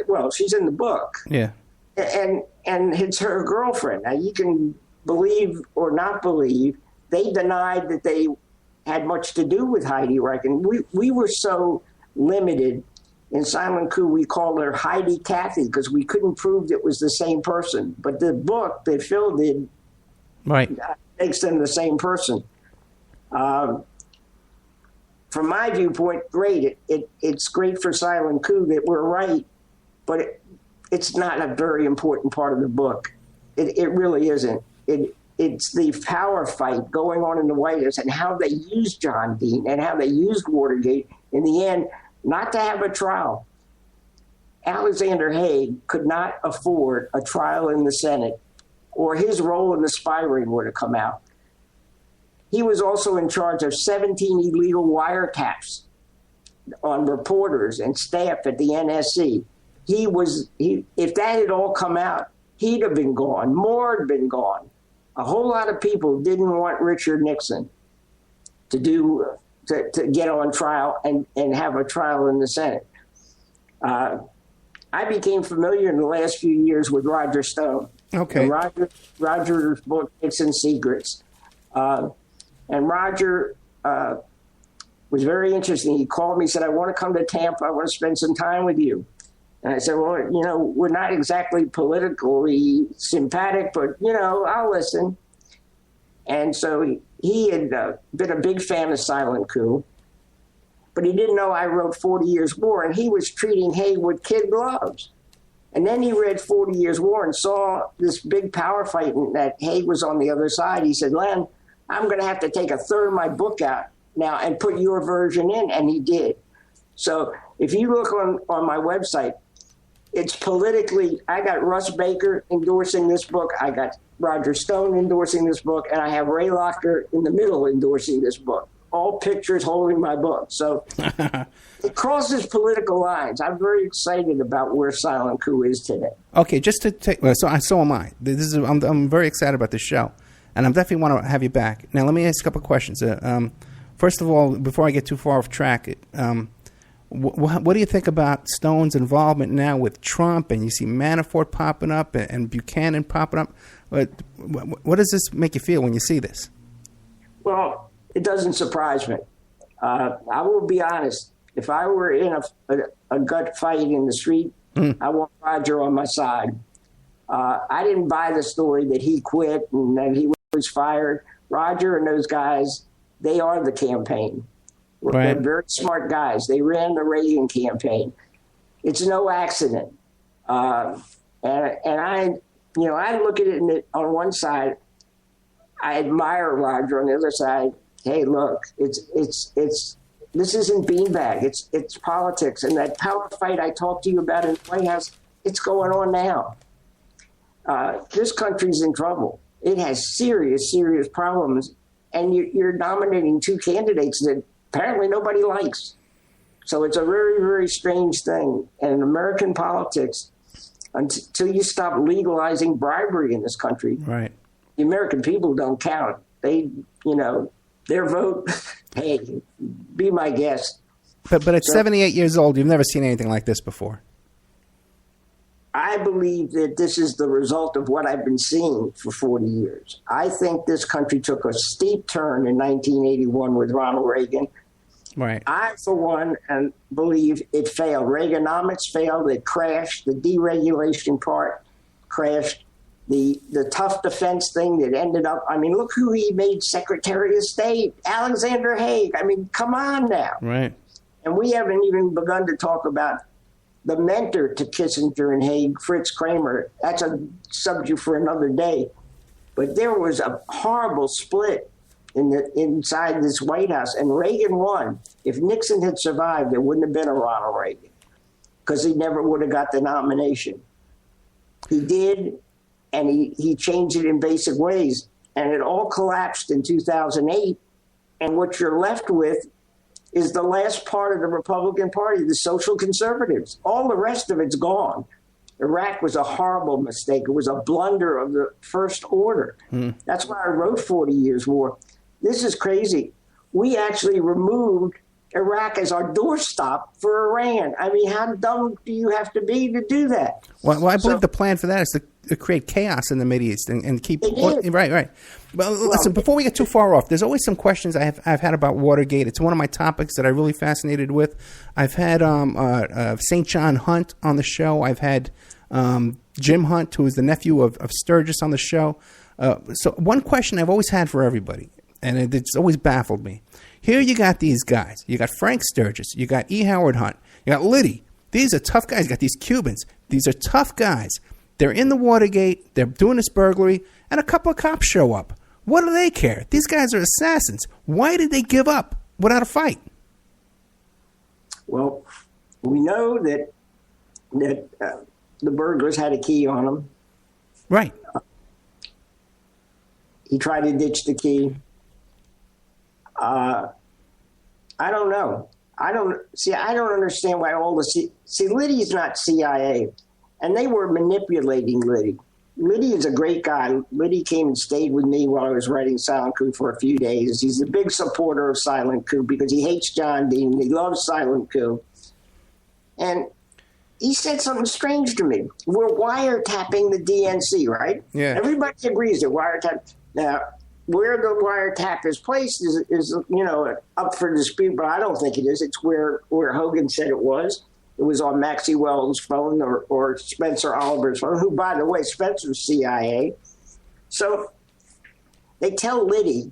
the book. Yeah. And it's her girlfriend. Now, you can believe or not believe, they denied that they had much to do with Heidi Reckon. We were so limited. In Silent Coup, we called her Heidi Cathy because we couldn't prove it was the same person. But the book that Phil did makes them the same person. From my viewpoint, great. It's great for Silent Coup that we're right, but it's not a very important part of the book. It really isn't. It's the power fight going on in the White House and how they used John Dean and how they used Watergate in the end not to have a trial. Alexander Haig could not afford a trial in the Senate, or his role in the spy ring would have come out. He was also in charge of 17 illegal wiretaps on reporters and staff at the NSC. If that had all come out, he'd have been gone. Moore had been gone. A whole lot of people didn't want Richard Nixon to get on trial and have a trial in the Senate. I became familiar in the last few years with Roger Stone. Okay. Roger's book, Nixon Secrets. And Roger was very interesting. He called me, said, I want to come to Tampa. I want to spend some time with you. And I said, well, we're not exactly politically sympathetic, but, I'll listen. And so he had been a big fan of Silent Coup, but he didn't know I wrote 40 Years War, and he was treating Haig with kid gloves. And then he read 40 Years War and saw this big power fight and that Haig was on the other side. He said, Len, I'm going to have to take a third of my book out now and put your version in, and he did. So if you look on my website, it's politically, I got Russ Baker endorsing this book, I got Roger Stone endorsing this book, and I have Ray Locker in the middle endorsing this book. All pictures holding my book. So it crosses political lines. I'm very excited about where Silent Coup is today. Okay, just to take, so am I. I'm very excited about this show, and I definitely want to have you back. Now, let me ask a couple of questions. First of all, before I get too far off track, what do you think about Stone's involvement now with Trump, and you see Manafort popping up and Buchanan popping up? What does this make you feel when you see this? Well, it doesn't surprise me. I will be honest. If I were in a gut fight in the street, I want Roger on my side. I didn't buy the story that he quit and that he was fired. Roger and those guys, they are the campaign. Right. They're very smart guys. They ran the Reagan campaign. It's no accident. And I look at it on one side, I admire Roger. On the other side, hey, look, it's this isn't beanbag. It's politics, and that power fight I talked to you about in the White House, it's going on now. This country's in trouble. It has serious, serious problems, and you're nominating two candidates that apparently nobody likes. So it's a very, very strange thing. And in American politics, until you stop legalizing bribery in this country, right, the American people don't count. They, their vote, hey, be my guest. But at 78 years old, you've never seen anything like this before. I believe that this is the result of what I've been seeing for 40 years. I think this country took a steep turn in 1981 with Ronald Reagan. Right. I, for one, and believe it failed. Reaganomics failed. It crashed. The deregulation part crashed. The tough defense thing that ended up, look who he made Secretary of State, Alexander Haig. Come on now. Right. And we haven't even begun to talk about the mentor to Kissinger and Haig, Fritz Kramer. That's a subject for another day. But there was a horrible split inside this White House, and Reagan won. If Nixon had survived, there wouldn't have been a Ronald Reagan because he never would have got the nomination. He did, and he changed it in basic ways. and it all collapsed in 2008. And what you're left with is the last part of the Republican Party, the social conservatives. All the rest of it's gone. Iraq was a horrible mistake. It was a blunder of the first order. That's why I wrote 40 Years' War. This is crazy. We actually removed Iraq as our doorstop for Iran. I mean, how dumb do you have to be to do that? Well, I believe the plan for that is to create chaos in the Mideast and keep right. Well, listen. Before we get too far off, there's always some questions I've had about Watergate. It's one of my topics that I'm really fascinated with. I've had St. John Hunt on the show. I've had Jim Hunt, who is the nephew of Sturgis, on the show. So one question I've always had for everybody, and it's always baffled me. Here you got these guys. You got Frank Sturgis. You got E. Howard Hunt. You got Liddy. These are tough guys. You got these Cubans. These are tough guys. They're in the Watergate. They're doing this burglary, and a couple of cops show up. What do they care? These guys are assassins. Why did they give up without a fight? Well, we know that the burglars had a key on them. Right. He tried to ditch the key. I don't know. I don't understand why all the Liddy's not CIA, and they were manipulating Liddy. Liddy is a great guy. Liddy came and stayed with me while I was writing Silent Coup for a few days. He's a big supporter of Silent Coup because he hates John Dean. He loves Silent Coup. And he said something strange to me. We're wiretapping the DNC, right? Yeah. Everybody agrees that wiretap. Now, where the wiretap is placed is up for dispute, but I don't think it is. It's where Hogan said it was. It was on Maxie Wells' phone or Spencer Oliver's phone, who, by the way, Spencer's CIA. So they tell Liddy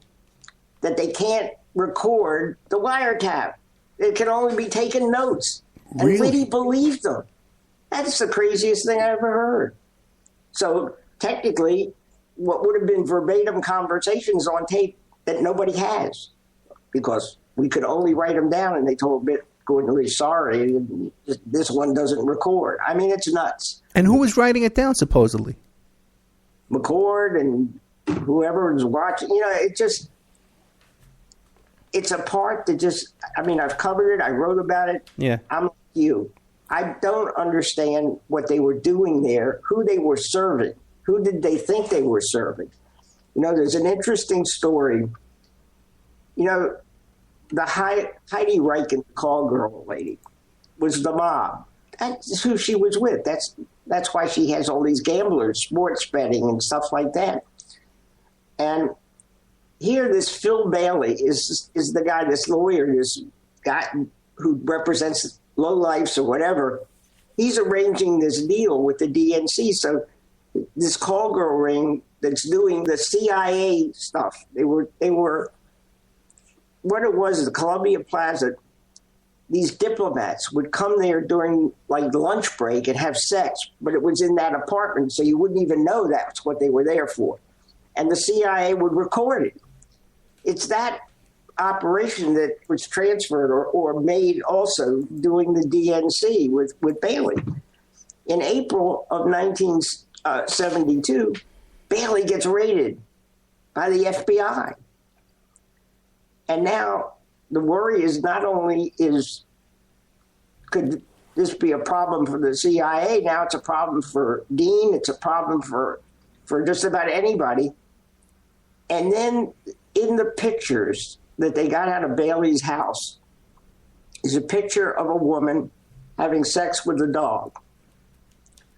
that they can't record the wiretap. It can only be taking notes. And Really? Liddy believed them. That's the craziest thing I ever heard. So technically, what would have been verbatim conversations on tape that nobody has, because we could only write them down, and they told Gordon, sorry, this one doesn't record. I mean, it's nuts. And who was writing it down, supposedly? McCord and whoever was watching. It's a part that I've covered it. I wrote about it. Yeah. I'm like you. I don't understand what they were doing there, who they were serving. Who did they think they were serving? There's an interesting story. The Heidi Reichen call girl lady was the mob. That's who she was with. That's why she has all these gamblers, sports betting and stuff like that. And here, this Phil Bailey is the guy, this lawyer, this guy who represents lowlifes or whatever. He's arranging this deal with the DNC. So this call girl ring that's doing the CIA stuff. They were what it was, the Columbia Plaza. These diplomats would come there during lunch break and have sex, but it was in that apartment, so you wouldn't even know that's what they were there for. And the CIA would record it. It's that operation that was transferred or made also doing the DNC with Bailey. In April of 1972, Bailey gets raided by the FBI. And now the worry is not only could this be a problem for the CIA, now it's a problem for Dean, it's a problem for just about anybody. And then in the pictures that they got out of Bailey's house is a picture of a woman having sex with a dog.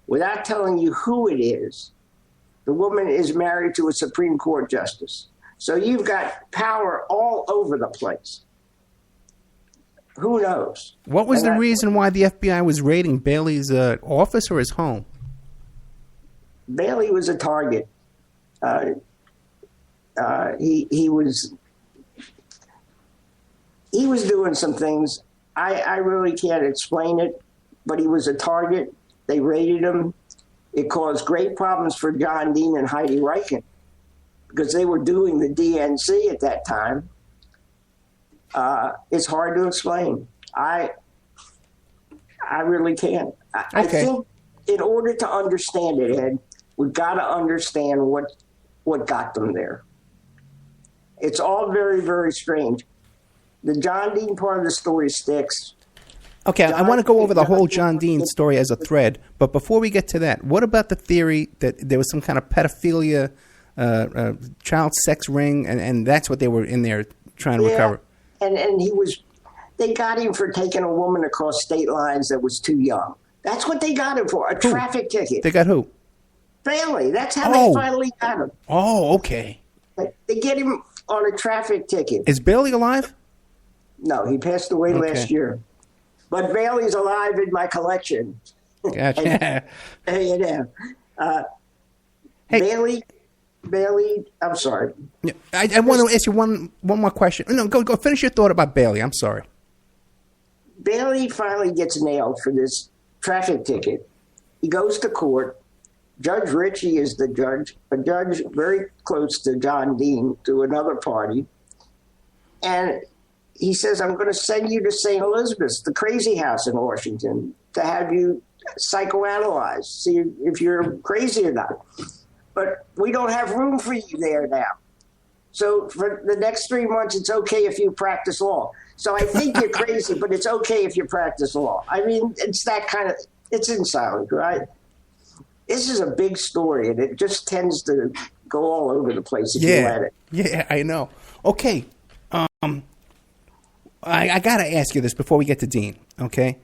Without telling you who it is, the woman is married to a Supreme Court justice. So you've got power all over the place. Who knows? What was the reason why the FBI was raiding Bailey's office or his home? Bailey was a target. He was doing some things. I really can't explain it, but he was a target. They raided him. It caused great problems for John Dean and Heidi Reichen because they were doing the DNC at that time. It's hard to explain. I really can't. I think in order to understand it, Ed, we've got to understand what got them there. It's all very, very strange. The John Dean part of the story sticks. Okay, I want to go over the whole John Dean story as a thread, but before we get to that, what about the theory that there was some kind of pedophilia, child sex ring, and that's what they were in there trying to recover? And they got him for taking a woman across state lines that was too young. That's what they got him for, a traffic ticket. They got who? Bailey. That's how they finally got him. Oh, okay. They get him on a traffic ticket. Is Bailey alive? No, he passed away last year. But Bailey's alive in my collection. Gotcha. Bailey, I'm sorry. Yeah, I want to ask you one more question. No, go finish your thought about Bailey. I'm sorry. Bailey finally gets nailed for this traffic ticket. He goes to court. Judge Ritchie is the judge, a judge very close to John Dean, to another party. And he says, I'm going to send you to St. Elizabeth's, the crazy house in Washington, to have you psychoanalyzed, see if you're crazy or not. But we don't have room for you there now. So for the next 3 months, it's okay if you practice law. So I think you're crazy, but it's okay if you practice law. I mean, it's that kind of, it's in silence, right? This is a big story, and it just tends to go all over the place if you let it. Yeah, I know. Okay. I got to ask you this before we get to Dean, okay?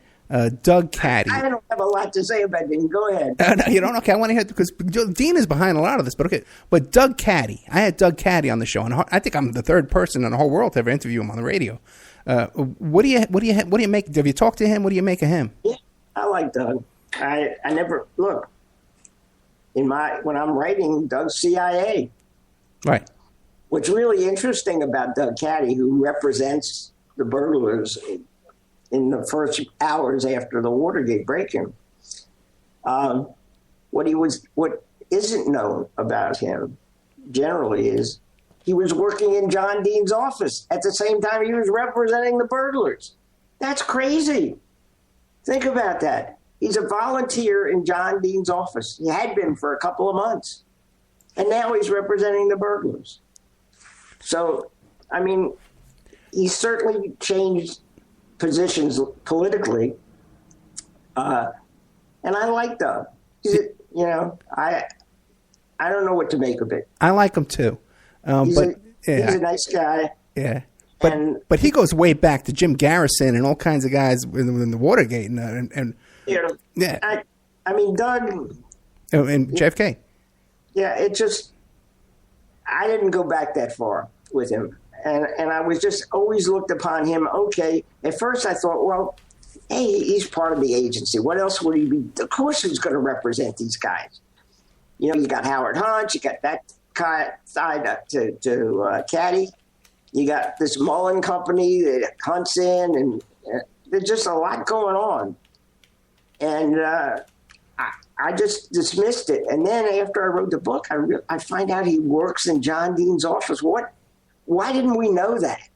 Doug Caddy. I don't have a lot to say about Dean. Go ahead. No, you don't? Okay, I want to hear it because Dean is behind a lot of this, but okay. But Doug Caddy. I had Doug Caddy on the show, and I think I'm the third person in the whole world to ever interview him on the radio. What do you make? Have you talked to him? What do you make of him? Yeah, I like Doug. I never look when I'm writing Doug's CIA. Right. What's really interesting about Doug Caddy, who represents the burglars in the first hours after the Watergate break-in, what isn't known about him generally is he was working in John Dean's office at the same time he was representing the burglars. That's crazy. Think about that. He's a volunteer in John Dean's office. He had been for a couple of months. And now he's representing the burglars. So, I mean, he certainly changed positions politically. And I like Doug. I don't know what to make of it. I like him too. He's a nice guy. Yeah. But he goes way back to Jim Garrison and all kinds of guys in the Watergate and I mean, Doug and JFK. Yeah, I didn't go back that far with him, and I was just always looked upon him. Okay, at first I thought, well, hey, he's part of the agency. What else would he be? Of course, he's going to represent these guys. You know, you got Howard Hunt, you got that guy tied to Caddy. You got this Mullen company that hunts in, and there's just a lot going on. And I just dismissed it. And then after I wrote the book, I find out he works in John Dean's office. Why didn't we know that?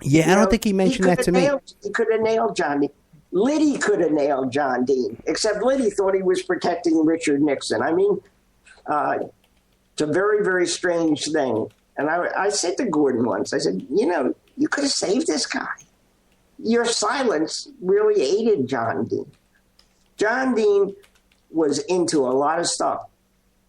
Yeah, I don't think he mentioned that to me. He could have nailed John Dean. Liddy could have nailed John Dean, except Liddy thought he was protecting Richard Nixon. I mean, it's a very, very strange thing. And I said to Gordon once, I said, you could have saved this guy. Your silence really aided John Dean. John Dean was into a lot of stuff.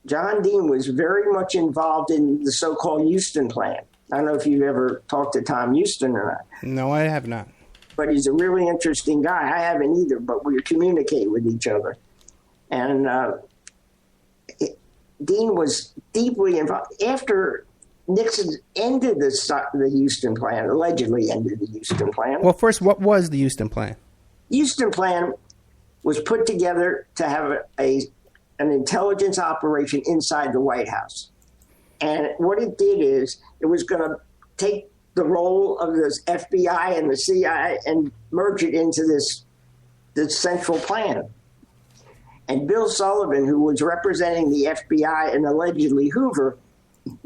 John Dean was very much involved in the so-called Houston plan. I don't know if you've ever talked to Tom Houston or not. No, I have not. But he's a really interesting guy. I haven't either, but we communicate with each other. And Dean was deeply involved. After Nixon ended the Houston plan, allegedly ended the Houston plan. Well, first, what was the Houston plan? Houston plan was put together to have an intelligence operation inside the White House. And what it did is it was going to take the role of the FBI and the CIA and merge it into this central plan. And Bill Sullivan, who was representing the FBI and allegedly Hoover,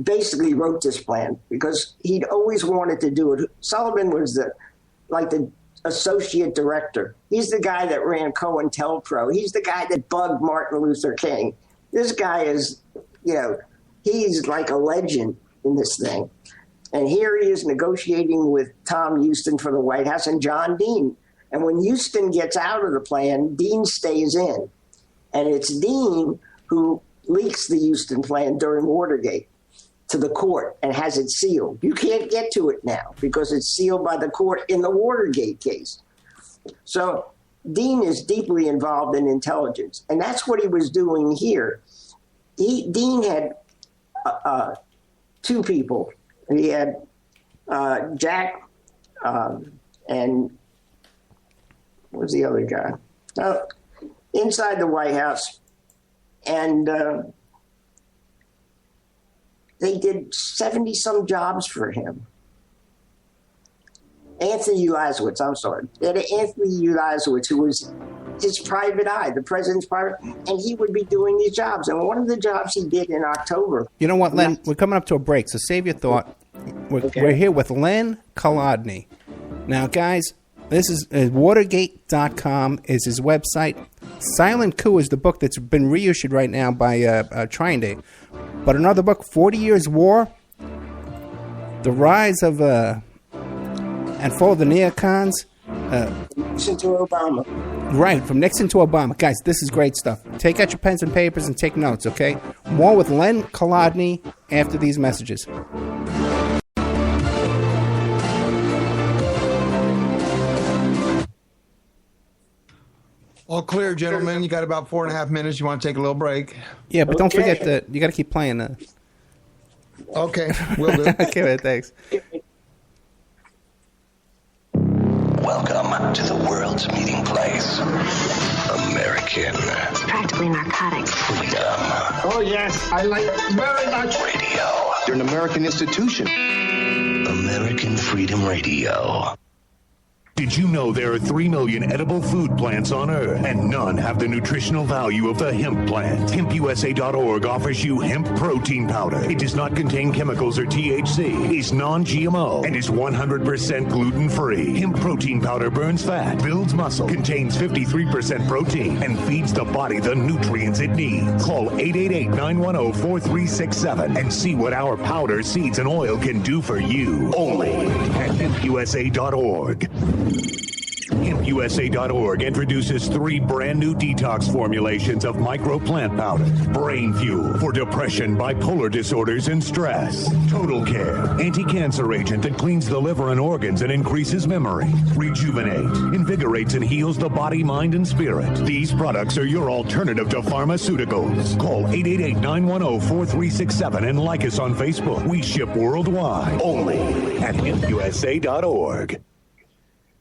basically wrote this plan because he'd always wanted to do it. Sullivan was the associate director. He's the guy that ran COINTELPRO. He's the guy that bugged Martin Luther King. This guy is, he's like a legend in this thing. And here he is negotiating with Tom Houston for the White House and John Dean. And when Houston gets out of the plan, Dean stays in. And it's Dean who leaks the Houston plan during Watergate to the court and has it sealed. You can't get to it now because it's sealed by the court in the Watergate case. So Dean is deeply involved in intelligence, and that's what he was doing here. Dean had two people. He had Jack and what was the other guy? Inside the White House, and they did 70-some jobs for him. Anthony Ulasewicz, I'm sorry. They had Anthony Ulasewicz, who was his private eye, the president's private, and he would be doing these jobs. And one of the jobs he did in October. You know what, Len? We're coming up to a break, so save your thought. We're here with Len Colodny. Now, guys, this is Watergate.com is his website. Silent Coup is the book that's been reissued right now by Trying Day. But another book, 40 Years War, The Rise of and Fall of the Neocons. Nixon to Obama. Right, from Nixon to Obama. Guys, this is great stuff. Take out your pens and papers and take notes, okay? More with Len Colodny after these messages. All clear, gentlemen. You got about 4.5 minutes. You want to take a little break? Yeah, but don't forget that you got to keep playing. Okay, will do. Okay, man, thanks. Welcome to the world's meeting place. American. It's practically narcotic. Freedom. Oh, yes. I like it very much. Radio. You're an American institution. American Freedom Radio. Did you know there are 3 million edible food plants on Earth, and none have the nutritional value of the hemp plant? HempUSA.org offers you hemp protein powder. It does not contain chemicals or THC, is non-GMO, and is 100% gluten-free. Hemp protein powder burns fat, builds muscle, contains 53% protein, and feeds the body the nutrients it needs. Call 888-910-4367 and see what our powder, seeds, and oil can do for you. Only at HempUSA.org. HempUSA.org introduces 3 brand new detox formulations of microplant powder. Brain Fuel for depression, bipolar disorders, and stress. Total Care, anti-cancer agent that cleans the liver and organs and increases memory. Rejuvenate, invigorates and heals the body, mind, and spirit. These products are your alternative to pharmaceuticals. Call 888-910-4367 and like us on Facebook. We ship worldwide. Only at HempUSA.org.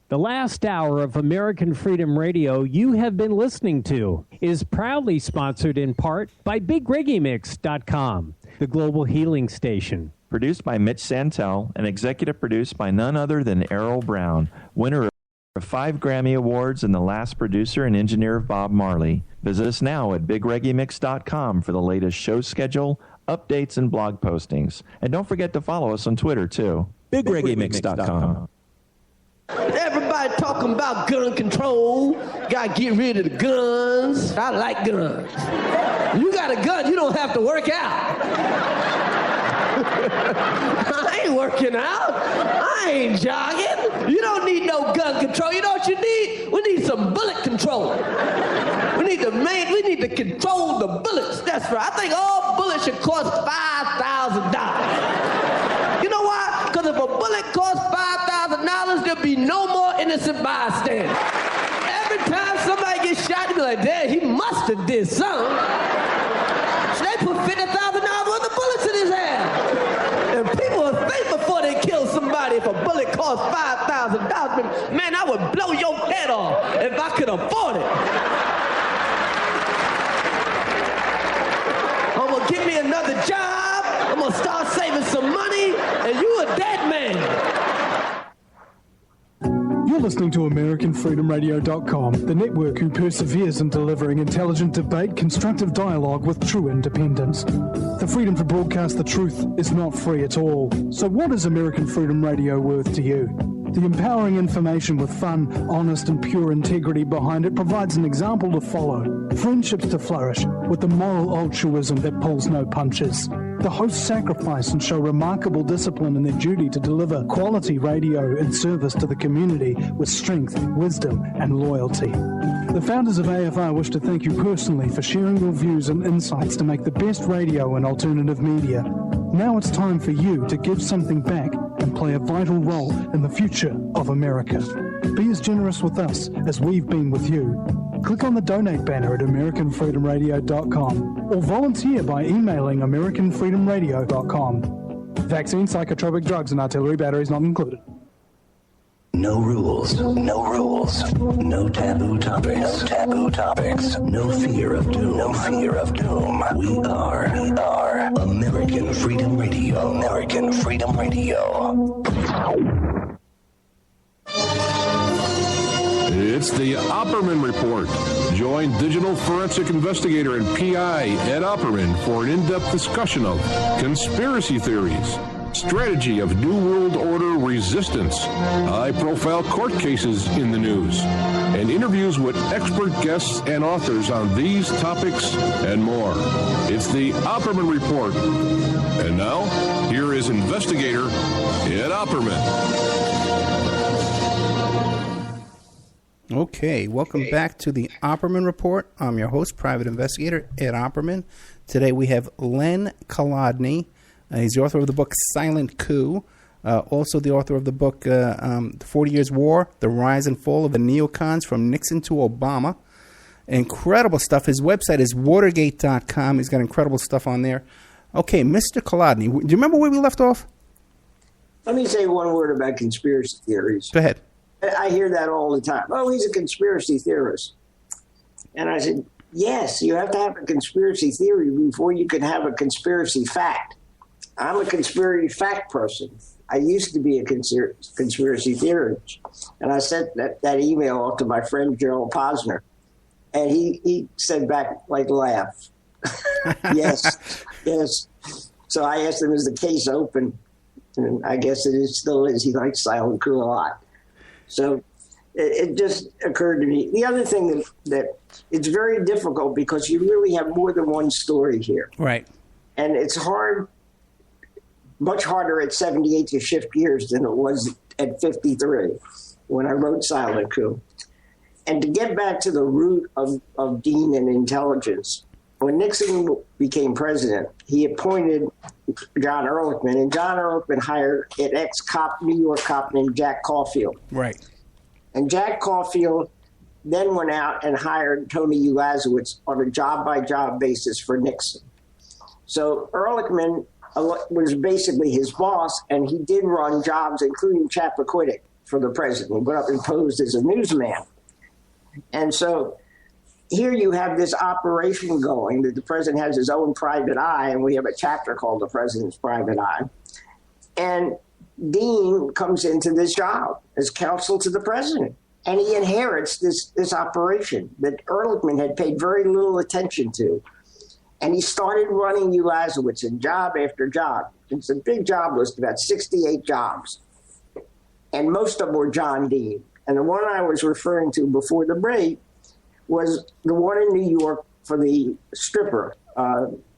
The last hour of American Freedom Radio you have been listening to is proudly sponsored in part by BigReggaeMix.com, the global healing station. Produced by Mitch Santel and executive produced by none other than Errol Brown, winner of 5 Grammy Awards and the last producer and engineer of Bob Marley. Visit us now at BigReggaeMix.com for the latest show schedule, updates, and blog postings. And don't forget to follow us on Twitter, too. BigReggaeMix.com. Everybody talking about gun control. Gotta get rid of the guns. I like guns. You got a gun, you don't have to work out. I ain't working out. I ain't jogging. You don't need no gun control. You know what you need? We need some bullet control. We need to control the bullets. That's right. I think all bullets should cost $5,000. You know why? Because if a bullet costs $5,000, there'll be no more innocent bystanders. Every time somebody gets shot, they'll be like, "Dad, he must have did something." So they put $50,000 worth of bullets in his head. And people will think before they kill somebody if a bullet costs $5,000. Man, I would blow your head off if I could afford it. I'm gonna get me another job. I'm gonna start saving some money, and you a dead man. You're listening to AmericanFreedomRadio.com, the network who perseveres in delivering intelligent debate, constructive dialogue with true independence. The freedom to broadcast the truth is not free at all. So what is American Freedom Radio worth to you? The empowering information with fun, honest and pure integrity behind it provides an example to follow. Friendships to flourish with the moral altruism that pulls no punches. The hosts sacrifice and show remarkable discipline in their duty to deliver quality radio and service to the community with strength, wisdom, and loyalty. The founders of AFR wish to thank you personally for sharing your views and insights to make the best radio and alternative media. Now it's time for you to give something back and play a vital role in the future of America. Be as generous with us as we've been with you. Click on the donate banner at AmericanFreedomRadio.com or volunteer by emailing AmericanFreedomRadio.com. Vaccine, psychotropic drugs, and artillery batteries not included. No rules, no rules, no taboo topics, no fear of doom, We are American Freedom Radio, American Freedom Radio. It's the Opperman Report. Join digital forensic investigator and PI Ed Opperman for an in-depth discussion of conspiracy theories, strategy of New World Order resistance, high-profile court cases in the news, and interviews with expert guests and authors on these topics and more. It's the Opperman Report. And now, here is investigator Ed Opperman. Okay, welcome back to the Opperman Report. I'm your host, Private Investigator Ed Opperman. Today we have Len Colodny. He's the author of the book Silent Coup, also the author of the book 40 Years War, The Rise and Fall of the Neocons from Nixon to Obama. Incredible stuff. His website is Watergate.com. He's got incredible stuff on there. Okay, Mr. Colodny, do you remember where we left off? Let me say one word about conspiracy theories. Go ahead. I hear that all the time. Oh, he's a conspiracy theorist. And I said, yes, you have to have a conspiracy theory before you can have a conspiracy fact. I'm a conspiracy fact person. I used to be a conspiracy theorist. And I sent that email off to my friend Gerald Posner. And he said back, like, laugh. Yes. So I asked him, is the case open? And I guess it still is. He likes Silent Coup a lot. So it just occurred to me. The other thing that it's very difficult because you really have more than one story here. Right. And it's hard, much harder at 78 to shift gears than it was at 53 when I wrote Silent Coup. And to get back to the root of Dean and intelligence, when Nixon became president, he appointed John Ehrlichman, and John Ehrlichman hired an ex-cop, New York cop named Jack Caulfield. Right. And Jack Caulfield then went out and hired Tony Ulazowitz on a job-by-job basis for Nixon. So Ehrlichman was basically his boss, and he did run jobs, including Chappaquiddick, for the president. He went up and posed as a newsman. And so here you have this operation going that the president has his own private eye, and we have a chapter called The President's Private Eye. And Dean comes into this job as counsel to the president, and he inherits this operation that Ehrlichman had paid very little attention to. And he started running Ulazowitz in job after job. It's a big job list, about 68 jobs. And most of them were John Dean. And the one I was referring to before the break was the one in New York for the stripper,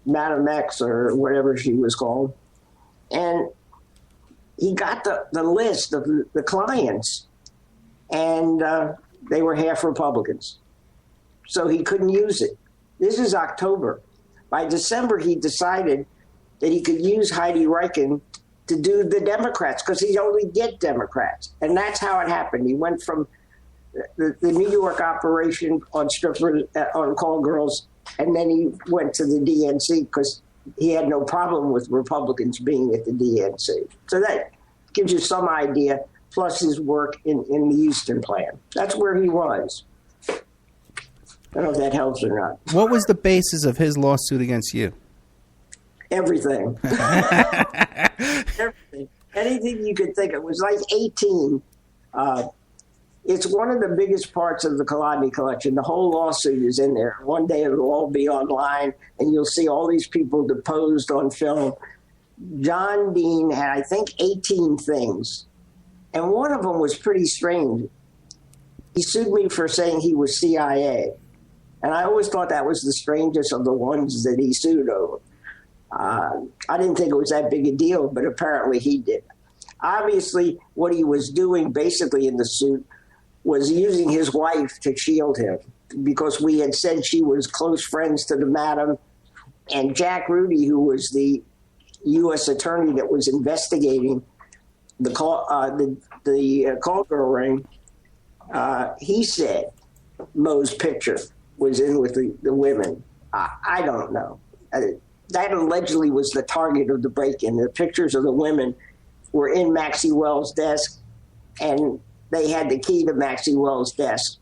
Madam X or whatever she was called. And he got the list of the clients, and they were half Republicans. So he couldn't use it. This is October. By December, he decided that he could use Heidi Reichen to do the Democrats because he'd only get Democrats. And that's how it happened. He went from the New York operation on strippers, on call girls, and then he went to the DNC because he had no problem with Republicans being at the DNC. So that gives you some idea, plus his work in the Houston plan. That's where he was. I don't know if that helps or not. What was the basis of his lawsuit against you? Everything. Everything. Anything you could think of. It was like 18. It's one of the biggest parts of the Colodny collection. The whole lawsuit is in there. One day it'll all be online, and you'll see all these people deposed on film. John Dean had, I think, 18 things And one of them was pretty strange. He sued me for saying he was CIA. And I always thought that was the strangest of the ones that he sued over. I didn't think it was that big a deal, but apparently he did. Obviously, what he was doing basically in the suit was using his wife to shield him, because we had said she was close friends to the madam. And Jack Rudy, who was the U.S. attorney that was investigating the call girl ring, he said Moe's picture was in with the women. I don't know. That allegedly was the target of the break-in. The pictures of the women were in Maxie Wells' desk, and they had the key to Maxie Wells' desk.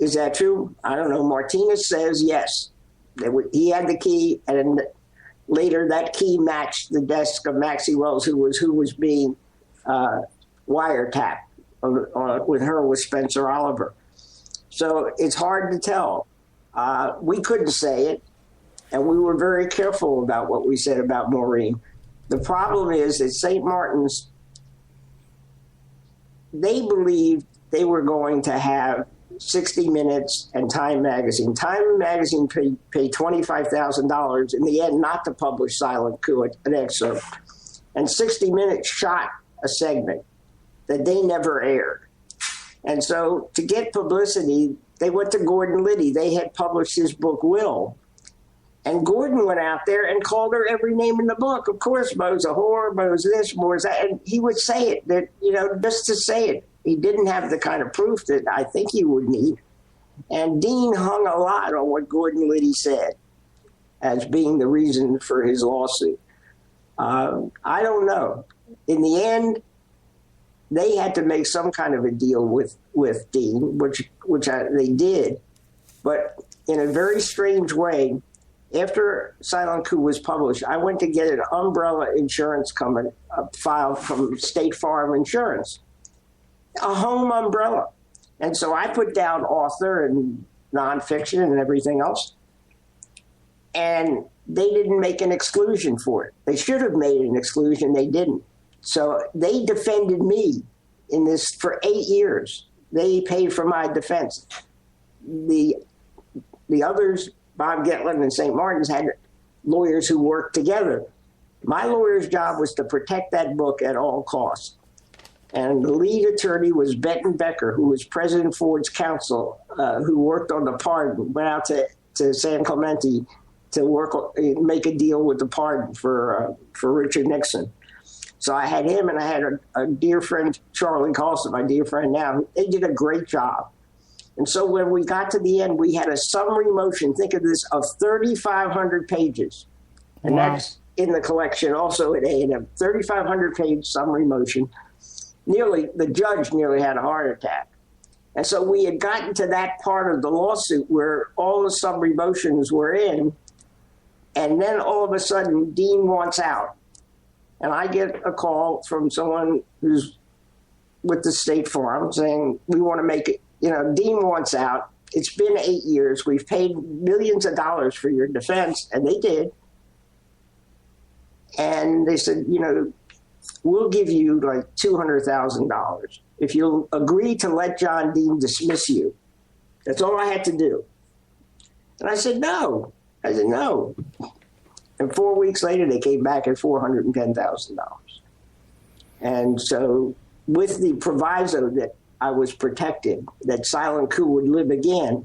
Is that true? I don't know. Martinez says yes. He had the key, and later that key matched the desk of Maxie Wells, who was being wiretapped with her with Spencer Oliver. So it's hard to tell. We couldn't say it, and we were very careful about what we said about Maureen. The problem is that St. Martin's, they believed they were going to have 60 Minutes and Time Magazine. Time Magazine paid $25,000 in the end not to publish Silent Coup, an excerpt. And 60 Minutes shot a segment that they never aired. And so to get publicity, they went to Gordon Liddy. They had published his book, Will. And Gordon went out there and called her every name in the book. Of course, Moe's a whore, Moe's this, Moe's that. And he would say it, that, just to say it. He didn't have the kind of proof that I think he would need. And Dean hung a lot on what Gordon Liddy said as being the reason for his lawsuit. I don't know. In the end, they had to make some kind of a deal with Dean, which they did. But in a very strange way, after Silent Coup was published, I went to get an umbrella insurance company filed from State Farm Insurance, a home umbrella. And so I put down author and nonfiction and everything else. And they didn't make an exclusion for it. They should have made an exclusion. They didn't. So they defended me in this for 8 years. They paid for my defense. The others, Bob Gettlin and St. Martin's, had lawyers who worked together. My lawyer's job was to protect that book at all costs. And the lead attorney was Benton Becker, who was President Ford's counsel, who worked on the pardon, went out to San Clemente to make a deal with the pardon for Richard Nixon. So I had him, and I had a dear friend, Charlie Carlson, my dear friend now. They did a great job. And so when we got to the end, we had a summary motion, think of this, of 3,500 pages. And wow. That's in the collection also at A&M, 3,500-page summary motion. The judge nearly had a heart attack. And so we had gotten to that part of the lawsuit where all the summary motions were in, and then all of a sudden, Dean wants out. And I get a call from someone who's with the State Farm saying, we want to make it, Dean wants out. It's been 8 years. We've paid millions of dollars for your defense. And they did. And they said, we'll give you like $200,000 if you'll agree to let John Dean dismiss you. That's all I had to do. And I said, no. And 4 weeks later, they came back at $410,000. And so with the proviso that I was protected, that Silent Coup would live again,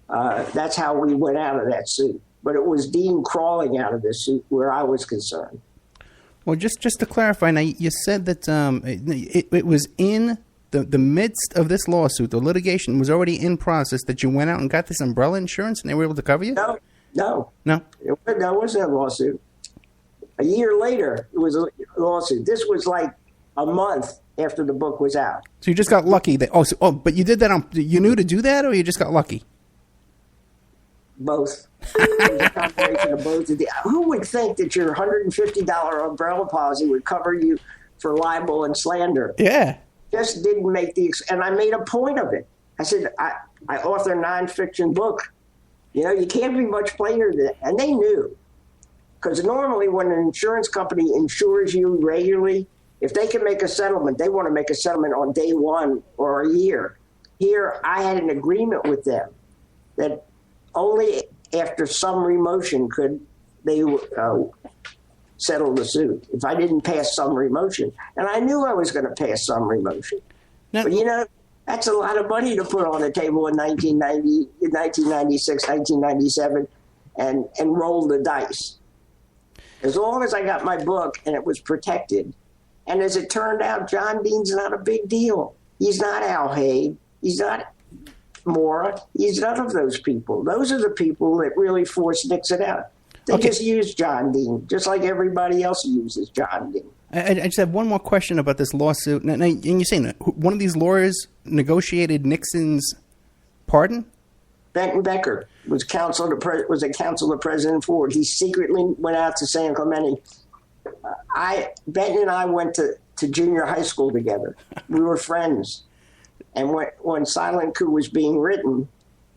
that's how we went out of that suit. But it was Dean crawling out of this suit where I was concerned. Well, just to clarify, now you said that it was in the midst of this lawsuit, the litigation was already in process, that you went out and got this umbrella insurance and they were able to cover you? No. That wasn't a lawsuit. A year later, it was a lawsuit. This was like a month after the book was out. So you just got lucky. But you did that you knew to do that, or you just got lucky? Both. It was a combination of both. Who would think that your $150 umbrella policy would cover you for libel and slander? Yeah. Just didn't make and I made a point of it. I said, I author a nonfiction book. You can't be much plainer than that. And they knew. Because normally when an insurance company insures you regularly, If they can make a settlement, they want to make a settlement on day one or a year. Here, I had an agreement with them that only after summary motion could they settle the suit. If I didn't pass summary motion, and I knew I was going to pass summary motion, but you know, that's a lot of money to put on the table in 1996, 1997, and roll the dice. As long as I got my book and it was protected, and as it turned out, John Dean's not a big deal. He's not Al Haig. He's not Mora. He's none of those people. Those are the people that really forced Nixon out. They just used John Dean, just like everybody else uses John Dean. I just have one more question about this lawsuit. And you're saying that one of these lawyers negotiated Nixon's pardon? Benton Becker was a counsel to President Ford. He secretly went out to San Clemente. Benton and I went to junior high school together. We were friends. And when Silent Coup was being written,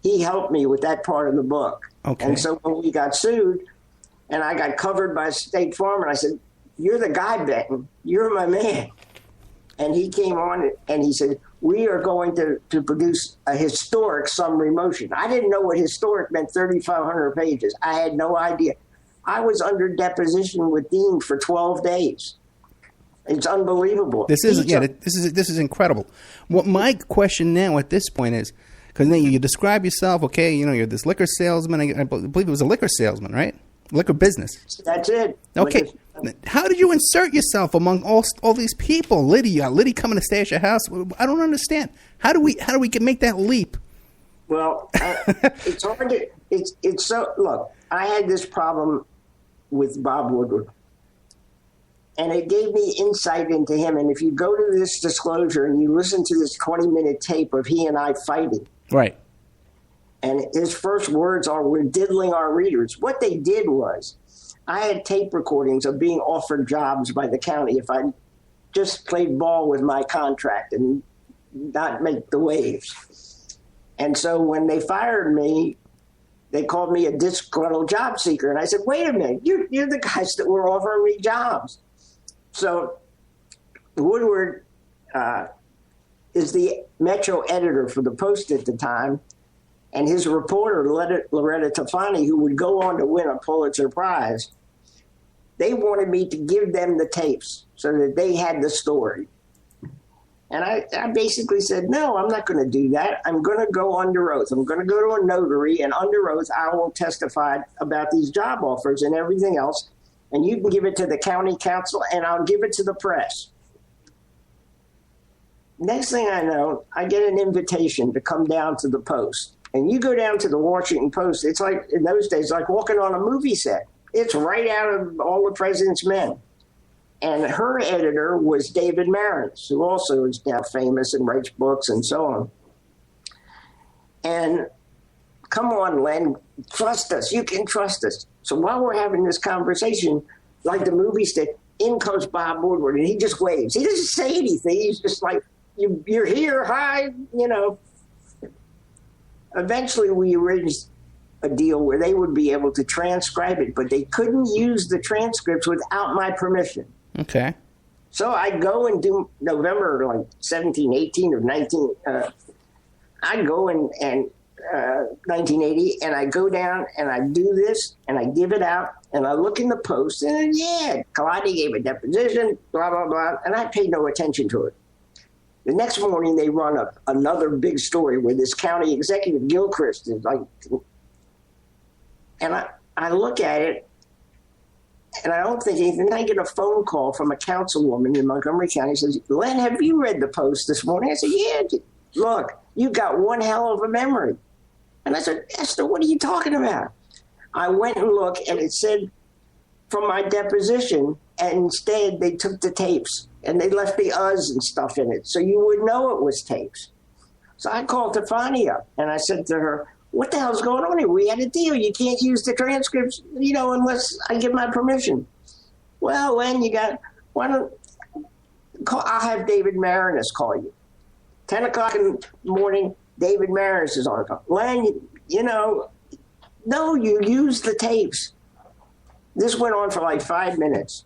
he helped me with that part of the book. Okay. And so when we got sued, and I got covered by State Farm, and I said, "You're the guy, Benton. You're my man." And he came on and he said, "We are going to produce a historic summary motion." I didn't know what historic meant, 3,500 pages. I had no idea. I was under deposition with Dean for 12 days. It's unbelievable. This is incredible. What my question now at this point is, because then you describe yourself, okay, you know, you're this liquor salesman. I believe it was a liquor salesman, right? Liquor business. That's it. Okay. How did you insert yourself among all these people? Liddy coming to stay at your house. I don't understand. How do we make that leap? Well, it's hard to. It's so. Look, I had this problem with Bob Woodward, and it gave me insight into him. And if you go to this disclosure and you listen to this 20-minute tape of he and I fighting, right? And his first words are, "We're diddling our readers." What they did was, I had tape recordings of being offered jobs by the county if I just played ball with my contract and not make the waves. And so when they fired me, they called me a disgruntled job seeker. And I said, "Wait a minute, you're the guys that were offering me jobs." So Woodward is the Metro editor for the Post at the time. And his reporter, Loretta Tafani, who would go on to win a Pulitzer Prize, they wanted me to give them the tapes so that they had the story. And I basically said, "No, I'm not going to do that. I'm going to go under oath. I'm going to go to a notary, and under oath, I will testify about these job offers and everything else. And you can give it to the county council, and I'll give it to the press." Next thing I know, I get an invitation to come down to the Post. And you go down to the Washington Post, it's like, in those days, like walking on a movie set. It's right out of All the President's Men. And her editor was David Marins, who also is now famous and writes books and so on. And come on, Len, trust us. You can trust us. So while we're having this conversation, like the movie said, in comes Bob Woodward, and he just waves. He doesn't say anything. He's just like, "You're here, hi," you know. Eventually, we arranged a deal where they would be able to transcribe it, but they couldn't use the transcripts without my permission. Okay. So I go and do November, like 17, 18, or 19. I go and 1980, and I go down and I do this and I give it out and I look in the Post and Colodny gave a deposition, blah, blah, blah, and I paid no attention to it. The next morning, they run up another big story where this county executive, Gilchrist, is like, and I look at it, and I don't think anything. Then I get a phone call from a councilwoman in Montgomery County. Says, "Len, have you read the Post this morning?" I said, "Yeah." "Look, you got one hell of a memory." And I said, "Esther, what are you talking about?" I went and looked, and it said from my deposition, and instead they took the tapes. And they left the "us" and stuff in it, so you would know it was tapes. So I called Tafani up, and I said to her, "What the hell's going on here? We had a deal. You can't use the transcripts, unless I give my permission." "Well, Len, why don't I'll have David Marins call you." 10 o'clock in the morning, David Marins is on the phone. "Len, no, you used the tapes." This went on for like 5 minutes.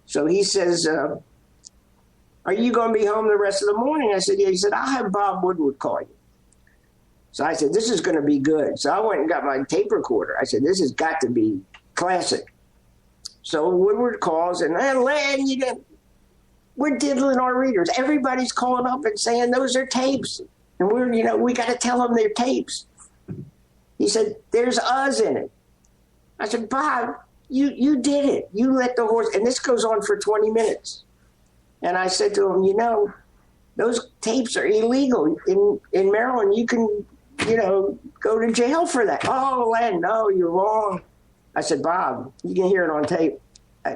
So he says, are you going to be home the rest of the morning? I said, yeah. He said, I'll have Bob Woodward call you. So I said, this is going to be good. So I went and got my tape recorder. I said, this has got to be classic. So Woodward calls, and Len, we're diddling our readers. Everybody's calling up and saying those are tapes. And we got to tell them they're tapes. He said, there's us in it. I said, Bob, you did it. You let the horse, and this goes on for 20 minutes. And I said to him, those tapes are illegal in Maryland. You can, go to jail for that. Oh, Len, no, you're wrong. I said, Bob, you can hear it on tape.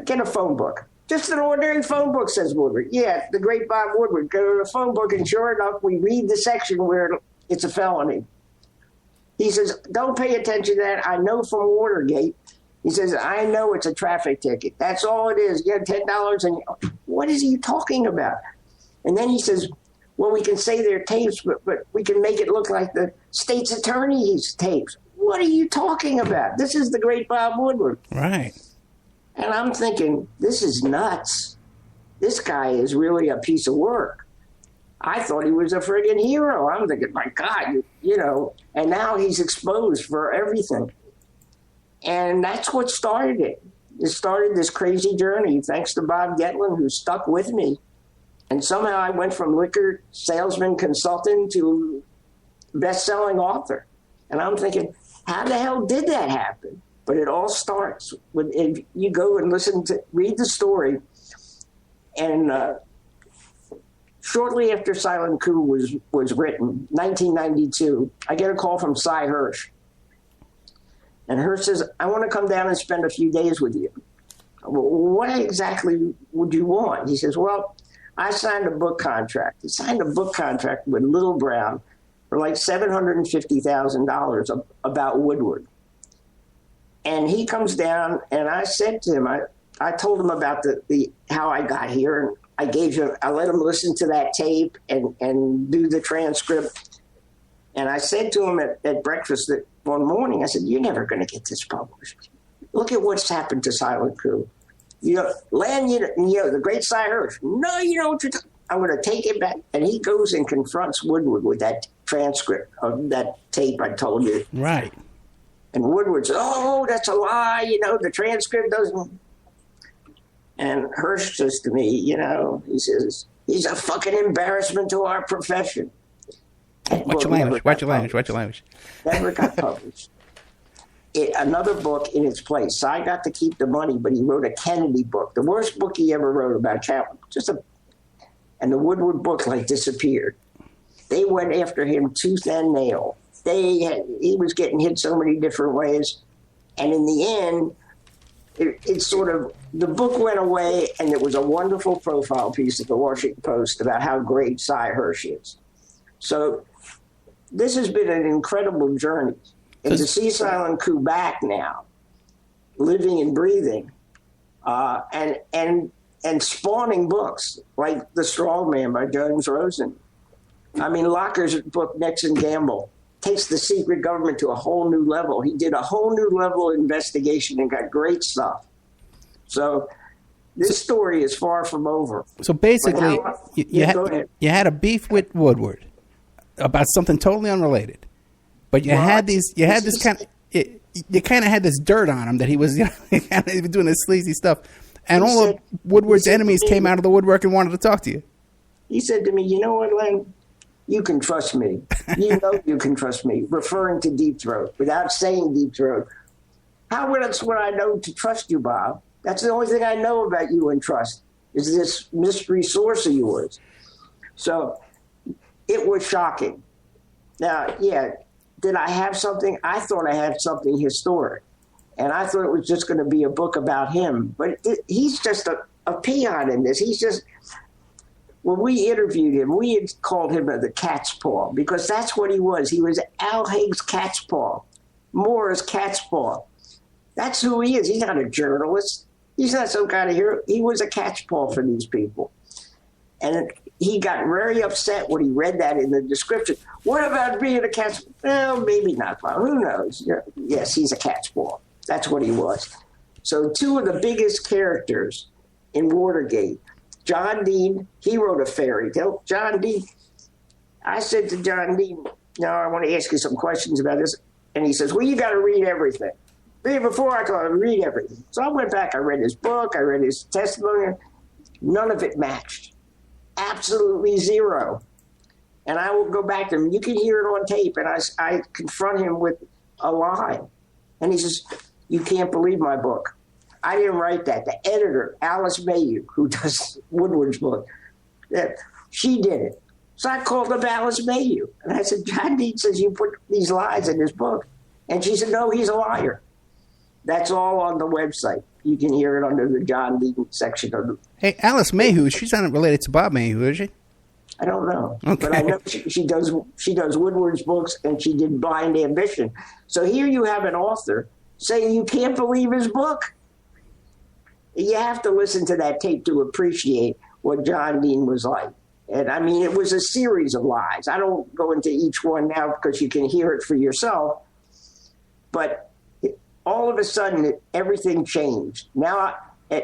Get a phone book. Just an ordinary phone book, says Woodward. Yeah, the great Bob Woodward. Go to the phone book, and sure enough, we read the section where it's a felony. He says, don't pay attention to that. I know from Watergate. He says, I know it's a traffic ticket. That's all it is. You have $10. And what is he talking about? And then he says, well, we can say they're tapes, but we can make it look like the state's attorney's tapes. What are you talking about? This is the great Bob Woodward. Right. And I'm thinking, this is nuts. This guy is really a piece of work. I thought he was a friggin' hero. I'm thinking, my God, and now he's exposed for everything. And that's what started it. It started this crazy journey, thanks to Bob Gettlin, who stuck with me. And somehow I went from liquor salesman consultant to best-selling author. And I'm thinking, how the hell did that happen? But it all starts with, if you go and read the story. And shortly after Silent Coup was written, 1992, I get a call from Cy Hirsch. And Hirsch says, I want to come down and spend a few days with you. What exactly would you want? He says, well, I signed a book contract. He signed a book contract with Little Brown for like $750,000 about Woodward. And he comes down, and I said to him, I told him about the how I got here, and I let him listen to that tape and do the transcript. And I said to him at breakfast that one morning, I said, you're never going to get this published. Look at what's happened to Silent Coup. Len, the great Cy Hirsch. No, you know what you're talking. I'm going to take it back. And he goes and confronts Woodward with that transcript of that tape I told you. Right. And Woodward says, oh, that's a lie. The transcript doesn't. And Hirsch says to me, he says, he's a fucking embarrassment to our profession. Watch your language. Never got published. Another book in its place. Cy got to keep the money, but he wrote a Kennedy book, the worst book he ever wrote about Chapman. And the Woodward book disappeared. They went after him tooth and nail. He was getting hit so many different ways, and in the end, it's sort of the book went away, and it was a wonderful profile piece at the Washington Post about how great Cy Hirsch is. So this has been an incredible journey. And to see Silent Coup back now, living and breathing, and spawning books like The Strong Man by James Rosen. I mean, Locker's book, Nixon Gamble, takes the secret government to a whole new level. He did a whole new level of investigation and got great stuff. So this story is far from over. So basically, you had a beef with Woodward about something totally unrelated. But you had this kind of had this dirt on him that he was doing this sleazy stuff, and all of Woodward's enemies came out of the woodwork and wanted to talk to you. He said to me, "You know what, Len? You can trust me. You can trust me." Referring to Deep Throat, without saying Deep Throat. How else would I know to trust you, Bob? That's the only thing I know about you and trust is this mystery source of yours. So it was shocking. Now, did I have something? I thought I had something historic. And I thought it was just going to be a book about him. But he's just a peon in this. He's just, when we interviewed him, we had called him the cat's paw because that's what he was. He was Al Haig's cat's paw, Moore's cat's paw. That's who he is. He's not a journalist. He's not some kind of hero. He was a cat's paw for these people. And he got very upset when he read that in the description. What about being a cat's paw? Well, maybe not. Who knows? Yes, he's a cat's paw. That's what he was. So two of the biggest characters in Watergate John Dean, he wrote a fairy tale. John Dean, I said to John Dean, no, I want to ask you some questions about this. And he says, well, you got to read everything. Before I could read everything. So I went back, I read his book, I read his testimony. None of it matched. Absolutely zero. And I will go back to him. You can hear it on tape. And I confront him with a lie. And he says, you can't believe my book. I didn't write that. The editor, Alice Mayhew, who does Woodward's book, she did it. So I called up Alice Mayhew. And I said, John Dean says you put these lies in his book. And she said, no, he's a liar. That's all on the website. You can hear it under the John Dean section of the... Hey, Alice Mayhew, she's not related to Bob Mayhew, is she? I don't know. Okay. But I know she does Woodward's books, and she did Blind Ambition. So here you have an author saying you can't believe his book. You have to listen to that tape to appreciate what John Dean was like. And I mean, it was a series of lies. I don't go into each one now because you can hear it for yourself. But all of a sudden, everything changed. Now,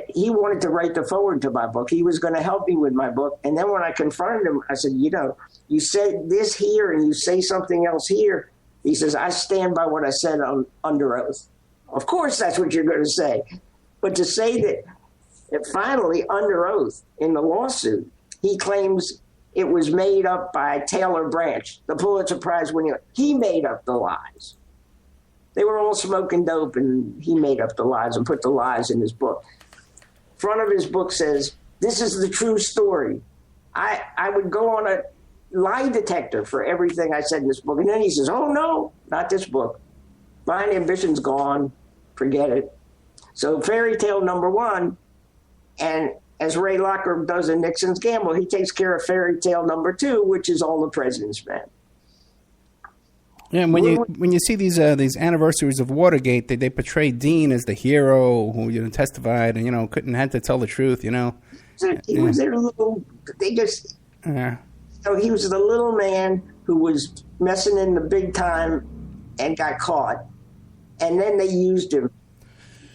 he wanted to write the foreword to my book. He was going to help me with my book. And then when I confronted him, I said, you said this here and you say something else here. He says, I stand by what I said under oath. Of course, that's what you're going to say. But to say that finally, under oath in the lawsuit, he claims it was made up by Taylor Branch, the Pulitzer Prize winning. He made up the lies. They were all smoking dope, and he made up the lies and put the lies in his book. Front of his book says, this is the true story. I would go on a lie detector for everything I said in this book. And then he says, oh, no, not this book. Blind Ambition's gone. Forget it. So fairy tale number one, and as Ray Locker does in Nixon's Gamble, he takes care of fairy tale number two, which is All the President's Men. Yeah, and when you see these anniversaries of Watergate, they portray Dean as the hero who testified and couldn't had to tell the truth. He was their little. They just. Yeah. So he was the little man who was messing in the big time and got caught, and then they used him.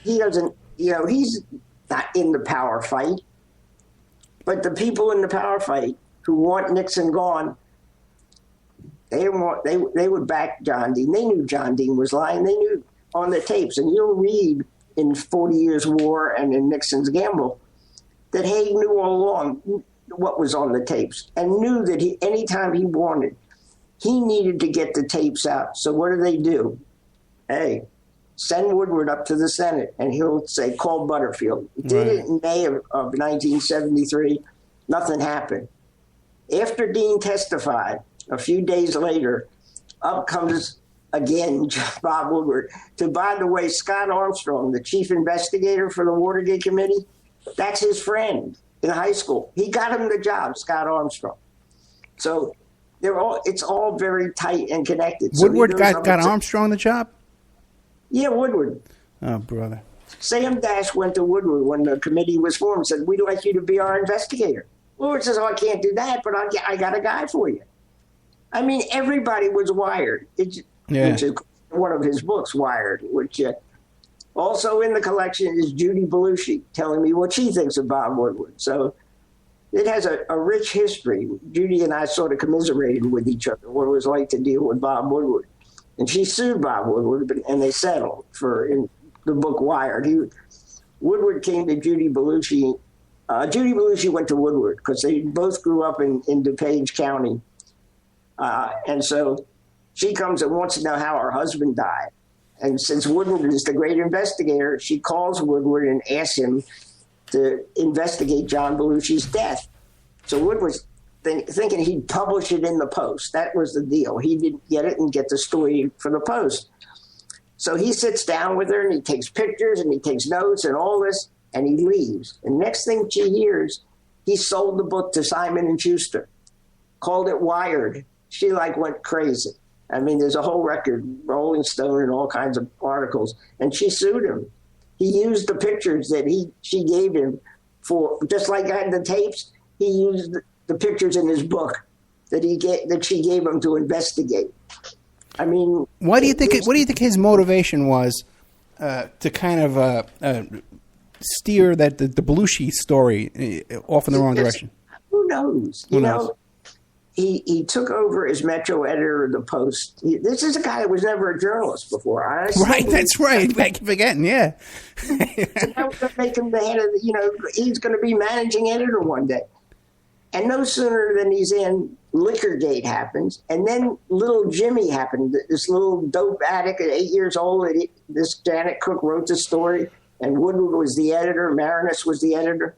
He doesn't. He's not in the power fight, but the people in the power fight who want Nixon gone. They would back John Dean. They knew John Dean was lying. They knew on the tapes. And you'll read in 40 Years' War and in Nixon's Gamble that Haig knew all along what was on the tapes and knew that anytime he wanted, he needed to get the tapes out. So what do? Hey, send Woodward up to the Senate, and he'll say, call Butterfield. He did it in May of 1973. Nothing happened. After Dean testified, a few days later, up comes again Bob Woodward. By the way, Scott Armstrong, the chief investigator for the Watergate Committee, that's his friend in high school. He got him the job, Scott Armstrong. So it's all very tight and connected. Woodward got Armstrong the job? Yeah, Woodward. Oh, brother. Sam Dash went to Woodward when the committee was formed and said, we'd like you to be our investigator. Woodward says, I can't do that, but I got a guy for you. I mean, everybody was wired. Which is one of his books, Wired, which also in the collection is Judy Belushi telling me what she thinks of Bob Woodward. So it has a rich history. Judy and I sort of commiserated with each other what it was like to deal with Bob Woodward. And she sued Bob Woodward, and they settled in the book Wired. Woodward came to Judy Belushi. Judy Belushi went to Woodward because they both grew up in DuPage County. And so she comes and wants to know how her husband died. And since Woodward is the great investigator, she calls Woodward and asks him to investigate John Belushi's death. So Woodward was thinking he'd publish it in the Post. That was the deal. He didn't get it and get the story for the Post. So he sits down with her and he takes pictures and he takes notes and all this, and he leaves. And next thing she hears, he sold the book to Simon & Schuster, called it Wired. She went crazy. I mean, there's a whole record, Rolling Stone and all kinds of articles, and she sued him. He used the pictures that she gave him for, just like I had the tapes, he used the pictures in his book that she gave him to investigate. I mean, what do you think his motivation was to kind of steer that the Belushi story off in the wrong direction? Who knows? Who knows? He took over as Metro editor of the Post. This is a guy that was never a journalist before. Right, that's right. I keep forgetting, yeah. So now we're going to make him the head of, he's going to be managing editor one day. And no sooner than he's in, Liquorgate happens. And then little Jimmy happened. This little dope addict at 8 years old. This Janet Cook wrote the story. And Woodward was the editor. Marinus was the editor.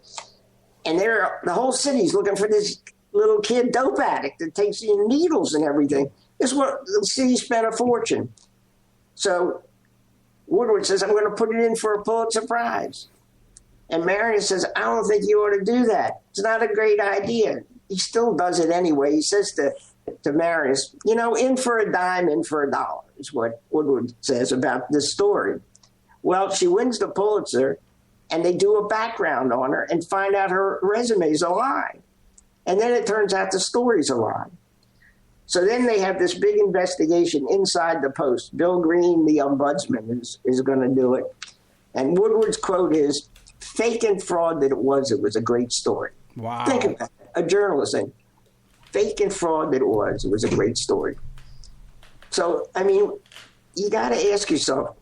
And the whole city's looking for this little kid dope addict that takes needles and everything. This is what the city spent a fortune. So Woodward says, I'm going to put it in for a Pulitzer Prize. And Marinus says, I don't think you ought to do that. It's not a great idea. He still does it anyway. He says to Marinus, in for a dime, in for a dollar, is what Woodward says about this story. Well, she wins the Pulitzer, and they do a background on her and find out her resume's a lie. And then it turns out the story's a lie. So then they have this big investigation inside the Post. Bill Green, the ombudsman, is going to do it. And Woodward's quote is, fake and fraud that it was a great story. Wow. Think about it. A journalist saying, fake and fraud that it was a great story. So, you got to ask yourself,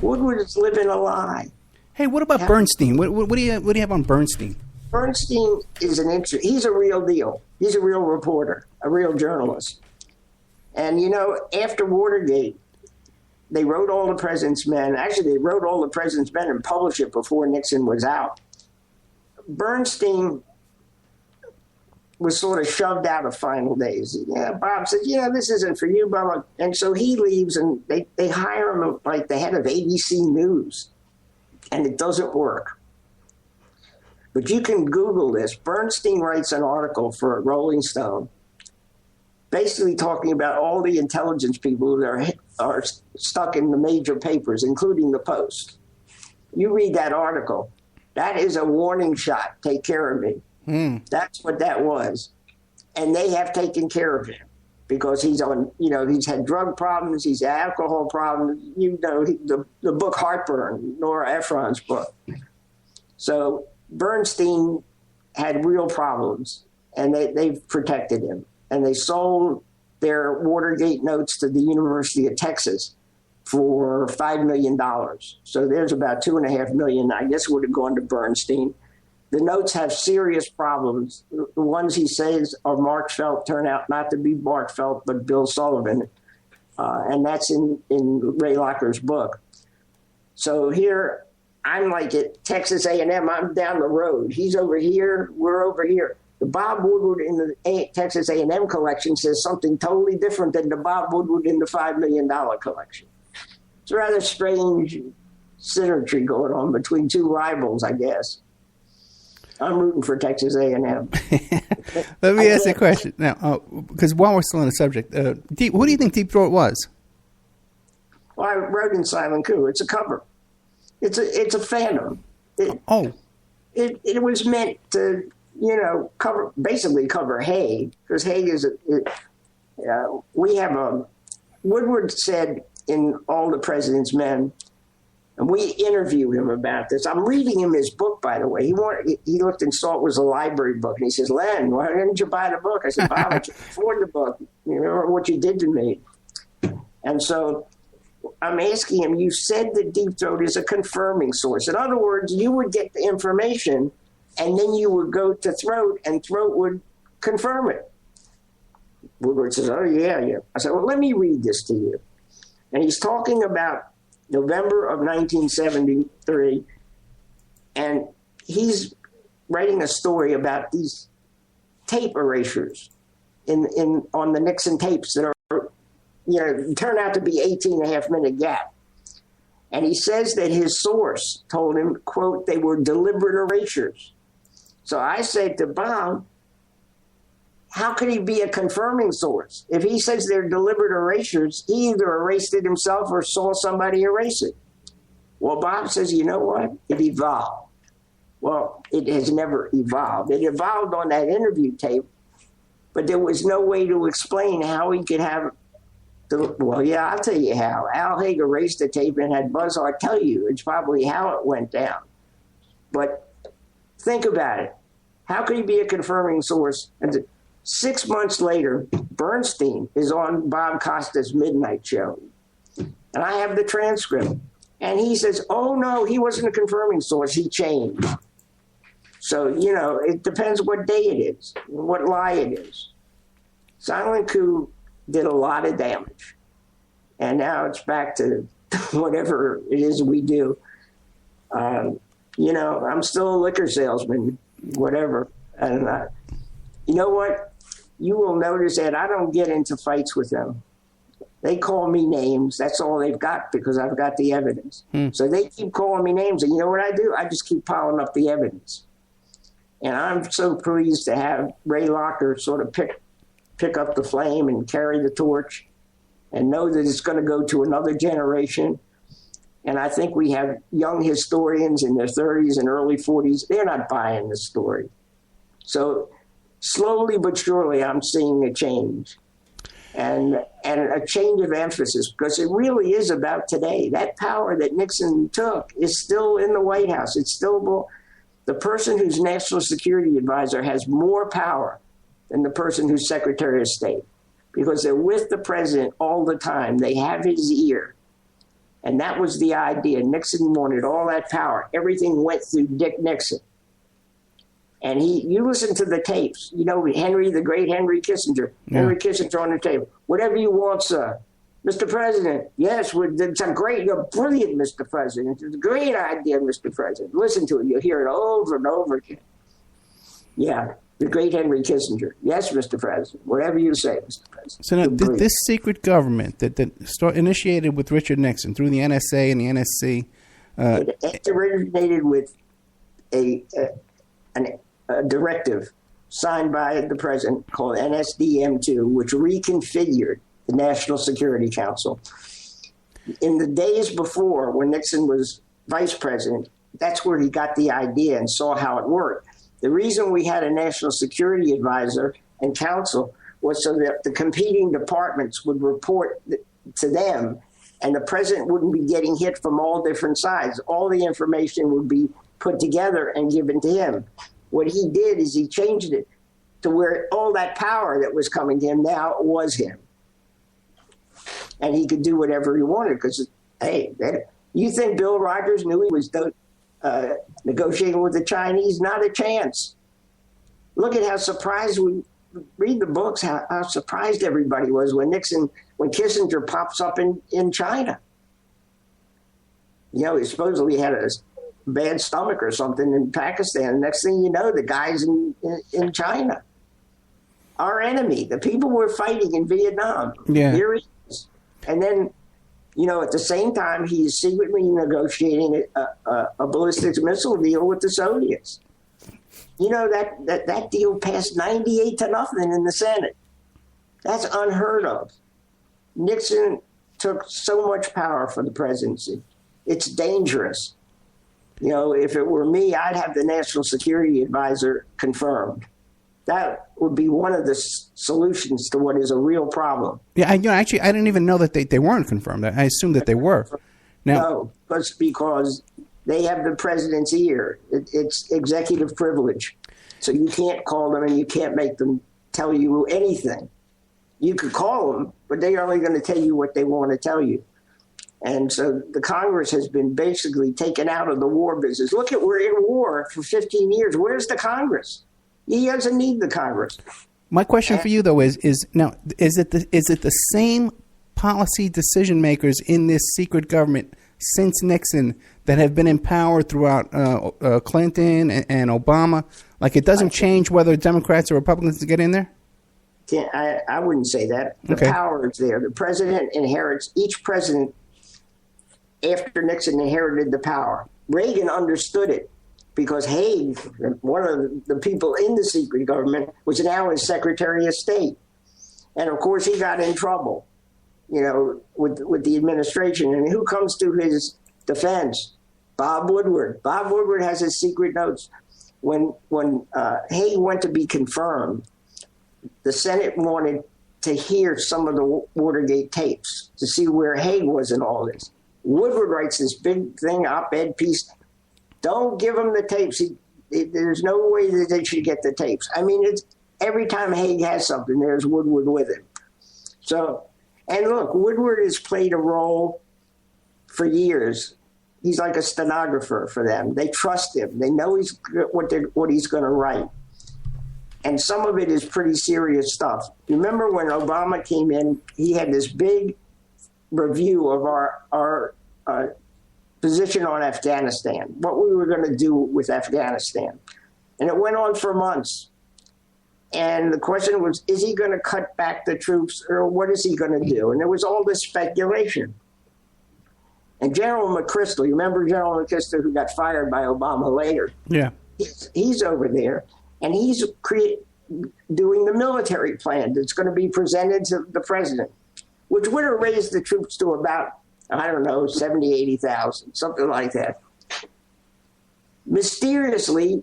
Woodward is living a lie. Hey, what about Bernstein? What do you have on Bernstein? Bernstein is he's a real deal. He's a real reporter, a real journalist. And, after Watergate, they wrote All the President's Men. Actually, they wrote All the President's Men and published it before Nixon was out. Bernstein was sort of shoved out of Final Days. Bob said, this isn't for you, Bob. And so he leaves, and they hire him like the head of ABC News. And it doesn't work. But you can Google this. Bernstein writes an article for Rolling Stone, basically talking about all the intelligence people that are stuck in the major papers, including the Post. You read that article. That is a warning shot. Take care of me. That's what that was. And they have taken care of him because he's he's had drug problems. He's had alcohol problems. The book Heartburn, Nora Ephron's book. So Bernstein had real problems, and they've protected him. And they sold their Watergate notes to the University of Texas for $5 million. So there's about $2.5 million, I guess, would have gone to Bernstein. The notes have serious problems. The ones he says are Mark Felt turn out not to be Mark Felt, but Bill Sullivan. And that's in Ray Locker's book. So here, I'm like at Texas A&M. I'm down the road. He's over here. We're over here. The Bob Woodward in the Texas A&M collection says something totally different than the Bob Woodward in the $5 million collection. It's a rather strange synergy going on between two rivals, I guess. I'm rooting for Texas A&M. Let me ask you a question now, because while we're still on the subject, who do you think Deep Throat was? Well, I wrote in Silent Coup. It's a cover. It's a phantom. It was meant to, cover Haig, because Haig is we have Woodward said in All the President's Men, and we interviewed him about this. I'm reading him his book, by the way. He looked and saw it was a library book, and he says, Len, why didn't you buy the book? I said, Bob, I can't afford the book. You remember what you did to me. And so I'm asking him, you said that Deep Throat is a confirming source. In other words, you would get the information, and then you would go to Throat, and Throat would confirm it. Woodward says, oh, yeah. I said, well, let me read this to you. And he's talking about November of 1973, and he's writing a story about these tape erasures on the Nixon tapes that are, turn out to be 18.5-minute gap. And he says that his source told him, quote, they were deliberate erasures. So I said to Bob, how could he be a confirming source? If he says they're deliberate erasures, he either erased it himself or saw somebody erase it. Well, Bob says, you know what? It evolved. Well, it has never evolved. It evolved on that interview tape, but there was no way to explain how he could have I'll tell you how. Al Haig erased the tape and had Buzz Hart tell you. It's probably how it went down. But think about it. How could he be a confirming source? And 6 months later, Bernstein is on Bob Costa's Midnight Show. And I have the transcript. And he says, oh, no, he wasn't a confirming source. He changed. So, it depends what day it is, what lie it is. Silent Coup did a lot of damage. And now it's back to whatever it is we do. I'm still a liquor salesman, whatever. And you know what? You will notice that I don't get into fights with them. They call me names. That's all they've got because I've got the evidence. So they keep calling me names. And you know what I do? I just keep piling up the evidence. And I'm so pleased to have Ray Locker sort of pick up the flame and carry the torch and know that it's going to go to another generation. And I think we have young historians in their 30s and early 40s. They're not buying the story. So slowly but surely, I'm seeing a change. And a change of emphasis, because it really is about today. That power that Nixon took is still in the White House. It's still the person who's national security advisor has more power than the person who's Secretary of State, because they're with the president all the time. They have his ear. And that was the idea. Nixon wanted all that power. Everything went through Dick Nixon. And you listen to the tapes, the great Henry Kissinger. Yeah. Henry Kissinger on the tape. Whatever you want, sir. Mr. President, yes, you're brilliant, Mr. President. It's a great idea, Mr. President. Listen to it. You'll hear it over and over again. Yeah, the great Henry Kissinger. Yes, Mr. President. Whatever you say, Mr. President. So now, this secret government that initiated with Richard Nixon through the NSA and the NSC. It originated with a directive signed by the president called NSDM2, which reconfigured the National Security Council. In the days before, when Nixon was vice president, that's where he got the idea and saw how it worked. The reason we had a National Security Advisor and Council was so that the competing departments would report to them, and the president wouldn't be getting hit from all different sides. All the information would be put together and given to him. What he did is he changed it to where all that power that was coming to him now was him. And he could do whatever he wanted because, hey, you think Bill Rogers knew he was negotiating with the Chinese? Not a chance. Look at how surprised read the books, how surprised everybody was when Kissinger pops up in China. He supposedly had a bad stomach or something in Pakistan. Next thing you know, the guy's in China. Our enemy, the people we're fighting in Vietnam. Yeah. Here he is. And then, at the same time, he's secretly negotiating a ballistic missile deal with the Soviets. That deal passed 98-0 in the Senate. That's unheard of. Nixon took so much power for the presidency. It's dangerous. If it were me, I'd have the National Security Advisor confirmed. That would be one of the solutions to what is a real problem. Yeah, actually, I didn't even know that they weren't confirmed. I assumed that they were. No, because they have the president's ear. It's executive privilege. So you can't call them and you can't make them tell you anything. You could call them, but they're only going to tell you what they want to tell you. And so the Congress has been basically taken out of the war business. Look at, we're in war for 15 years. Where's the Congress? He doesn't need the Congress. My question for you, though, is it the same policy decision makers in this secret government since Nixon that have been in power throughout Clinton and Obama? Like, it doesn't change whether Democrats or Republicans get in there? I wouldn't say that. The power is there. The president inherits, each president after Nixon inherited the power. Reagan understood it because Haig, one of the people in the secret government, was now his Secretary of State. And of course he got in trouble, with the administration. And who comes to his defense? Bob Woodward. Bob Woodward has his secret notes. When Haig went to be confirmed, the Senate wanted to hear some of the Watergate tapes to see where Haig was in all this. Woodward writes this big thing, op-ed piece, Don't give them the tapes. There's no way that they should get the tapes. I mean, it's every time Haig has something, there's Woodward with him. So, and look, Woodward has played a role for years. He's like a stenographer for them. They trust him. They know what he's going to write. And some of it is pretty serious stuff. Remember when Obama came in, he had this big review of our position on Afghanistan, what we were going to do with Afghanistan. And it went on for months. And the question was, is he going to cut back the troops or what is he going to do? And there was all this speculation. And General McChrystal, you remember General McChrystal who got fired by Obama later? Yeah. He's over there, and he's doing the military plan that's going to be presented to the president, which would have raised the troops to about, I don't know, 70, 80,000, something like that. Mysteriously,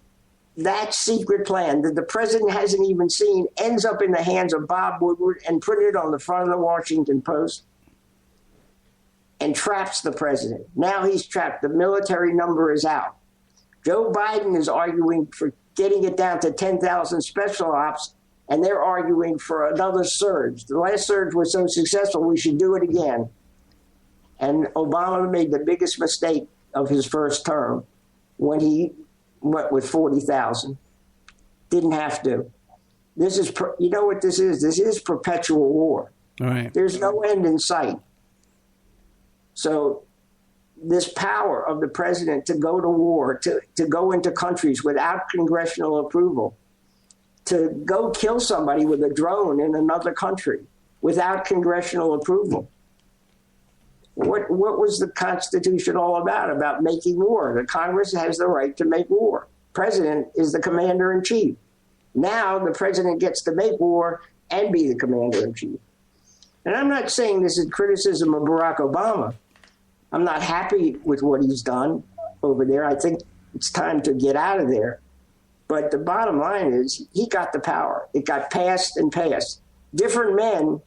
that secret plan that the president hasn't even seen ends up in the hands of Bob Woodward and printed on the front of the Washington Post and traps the president. Now he's trapped. The military number is out. Joe Biden is arguing for getting it down to 10,000 special ops, and they're arguing for another surge. The last surge was so successful, we should do it again. And Obama made the biggest mistake of his first term when he went with 40,000. Didn't have to. This is, you know what this is? This is perpetual war. All right. There's no end in sight. So this power of the president to go to war, to go into countries without congressional approval, to go kill somebody with a drone in another country without congressional approval. What was the Constitution all about? About making war. The Congress has the right to make war. President is the commander-in-chief. Now the president gets to make war and be the commander-in-chief. And I'm not saying this is criticism of Barack Obama. I'm not happy with what he's done over there. I think it's time to get out of there. But the bottom line is he got the power. It got passed and passed. Different men,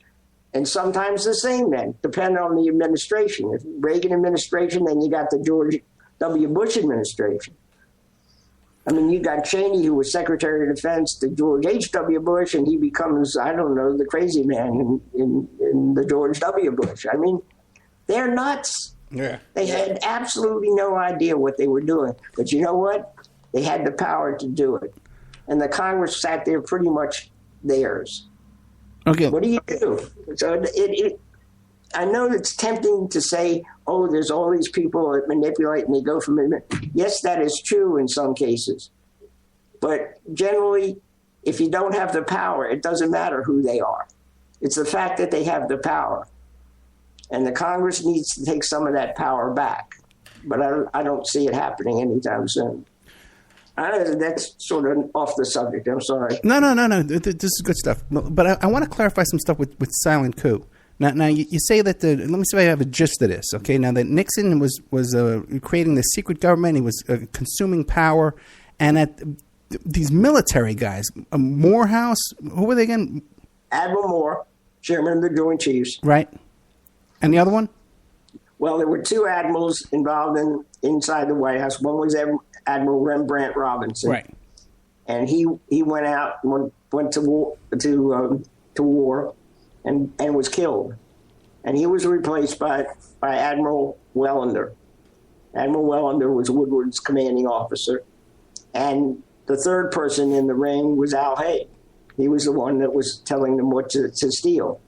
and sometimes the same men, depending on the administration. If Reagan administration, then you got the George W. Bush administration. I mean, you got Cheney, who was Secretary of Defense to George H.W. Bush, and he becomes, I don't know, the crazy man in the George W. Bush. I mean, they're nuts. Yeah. They had absolutely no idea what they were doing. But you know what? They had the power to do it. And the Congress sat there pretty much theirs. Okay. What do you do? So I know it's tempting to say, oh, there's all these people that manipulate and they go from it. Yes, that is true in some cases. But generally, if you don't have the power, it doesn't matter who they are. It's the fact that they have the power. And the Congress needs to take some of that power back. But I don't see it happening anytime soon. That's sort of off the subject. I'm sorry. No. This is good stuff. But I want to clarify some stuff with silent coup. Now you say that let me see if I have a gist of this. Okay, now that Nixon was creating the secret government, he was consuming power, and at these military guys, Morehouse, who were they again? Admiral Moore, chairman of the Joint Chiefs. Right. And the other one? Well, there were two admirals involved inside the White House. One was Admiral Rembrandt Robinson, right? And he went out and went to war, and was killed. And he was replaced by Admiral Wellender. Admiral Wellender was Woodward's commanding officer, and the third person in the ring was Al Haig. He was the one that was telling them what to steal.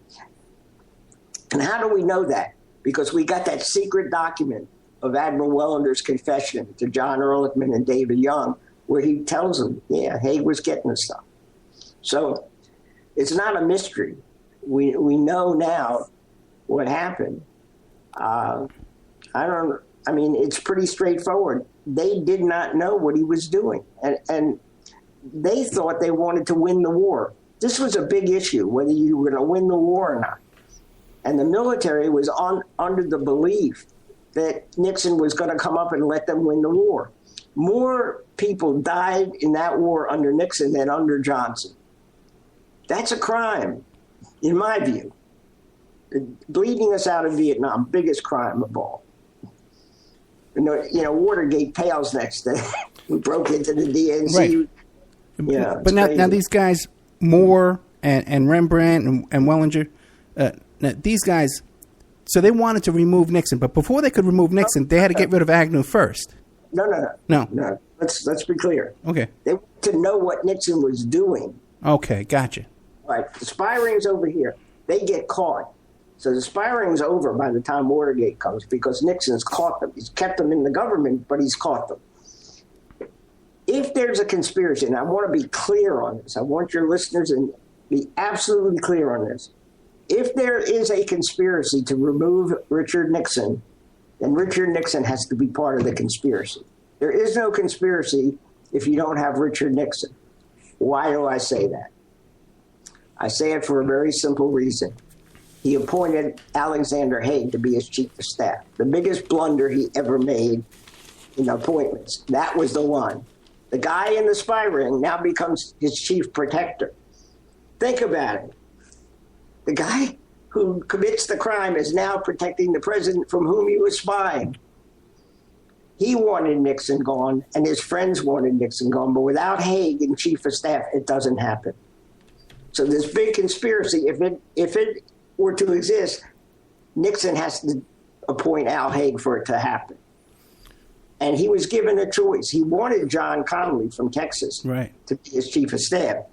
And how do we know that? Because we got that secret document of Admiral Wellender's confession to John Ehrlichman and David Young, where he tells them, yeah, Haig was getting the stuff. So it's not a mystery. We know now what happened. It's pretty straightforward. They did not know what he was doing. And they thought they wanted to win the war. This was a big issue, whether you were going to win the war or not. And the military was under the belief that Nixon was going to come up and let them win the war. More people died in that war under Nixon than under Johnson. That's a crime, in my view. Bleeding us out of Vietnam, biggest crime of all. Watergate pales next to we broke into the DNC. Right. Yeah, but now these guys, Moore and Rembrandt and Wellinger, these guys, so they wanted to remove Nixon, but before they could remove Nixon, they had to get rid of Agnew first. No. Let's be clear. Okay. They wanted to know what Nixon was doing. Okay, gotcha. All right, the spy ring's over here. They get caught. So the spy ring's over by the time Watergate comes because Nixon's caught them. He's kept them in the government, but he's caught them. If there's a conspiracy, and I want to be clear on this, I want your listeners to be absolutely clear on this. If there is a conspiracy to remove Richard Nixon, then Richard Nixon has to be part of the conspiracy. There is no conspiracy if you don't have Richard Nixon. Why do I say that? I say it for a very simple reason. He appointed Alexander Haig to be his chief of staff. The biggest blunder he ever made in appointments. That was the one. The guy in the spy ring now becomes his chief protector. Think about it. The guy who commits the crime is now protecting the president from whom he was spying. He wanted Nixon gone, and his friends wanted Nixon gone, but without Haig and chief of staff, it doesn't happen. So this big conspiracy, if it were to exist, Nixon has to appoint Al Haig for it to happen. And he was given a choice. He wanted John Connally from Texas to be his chief of staff.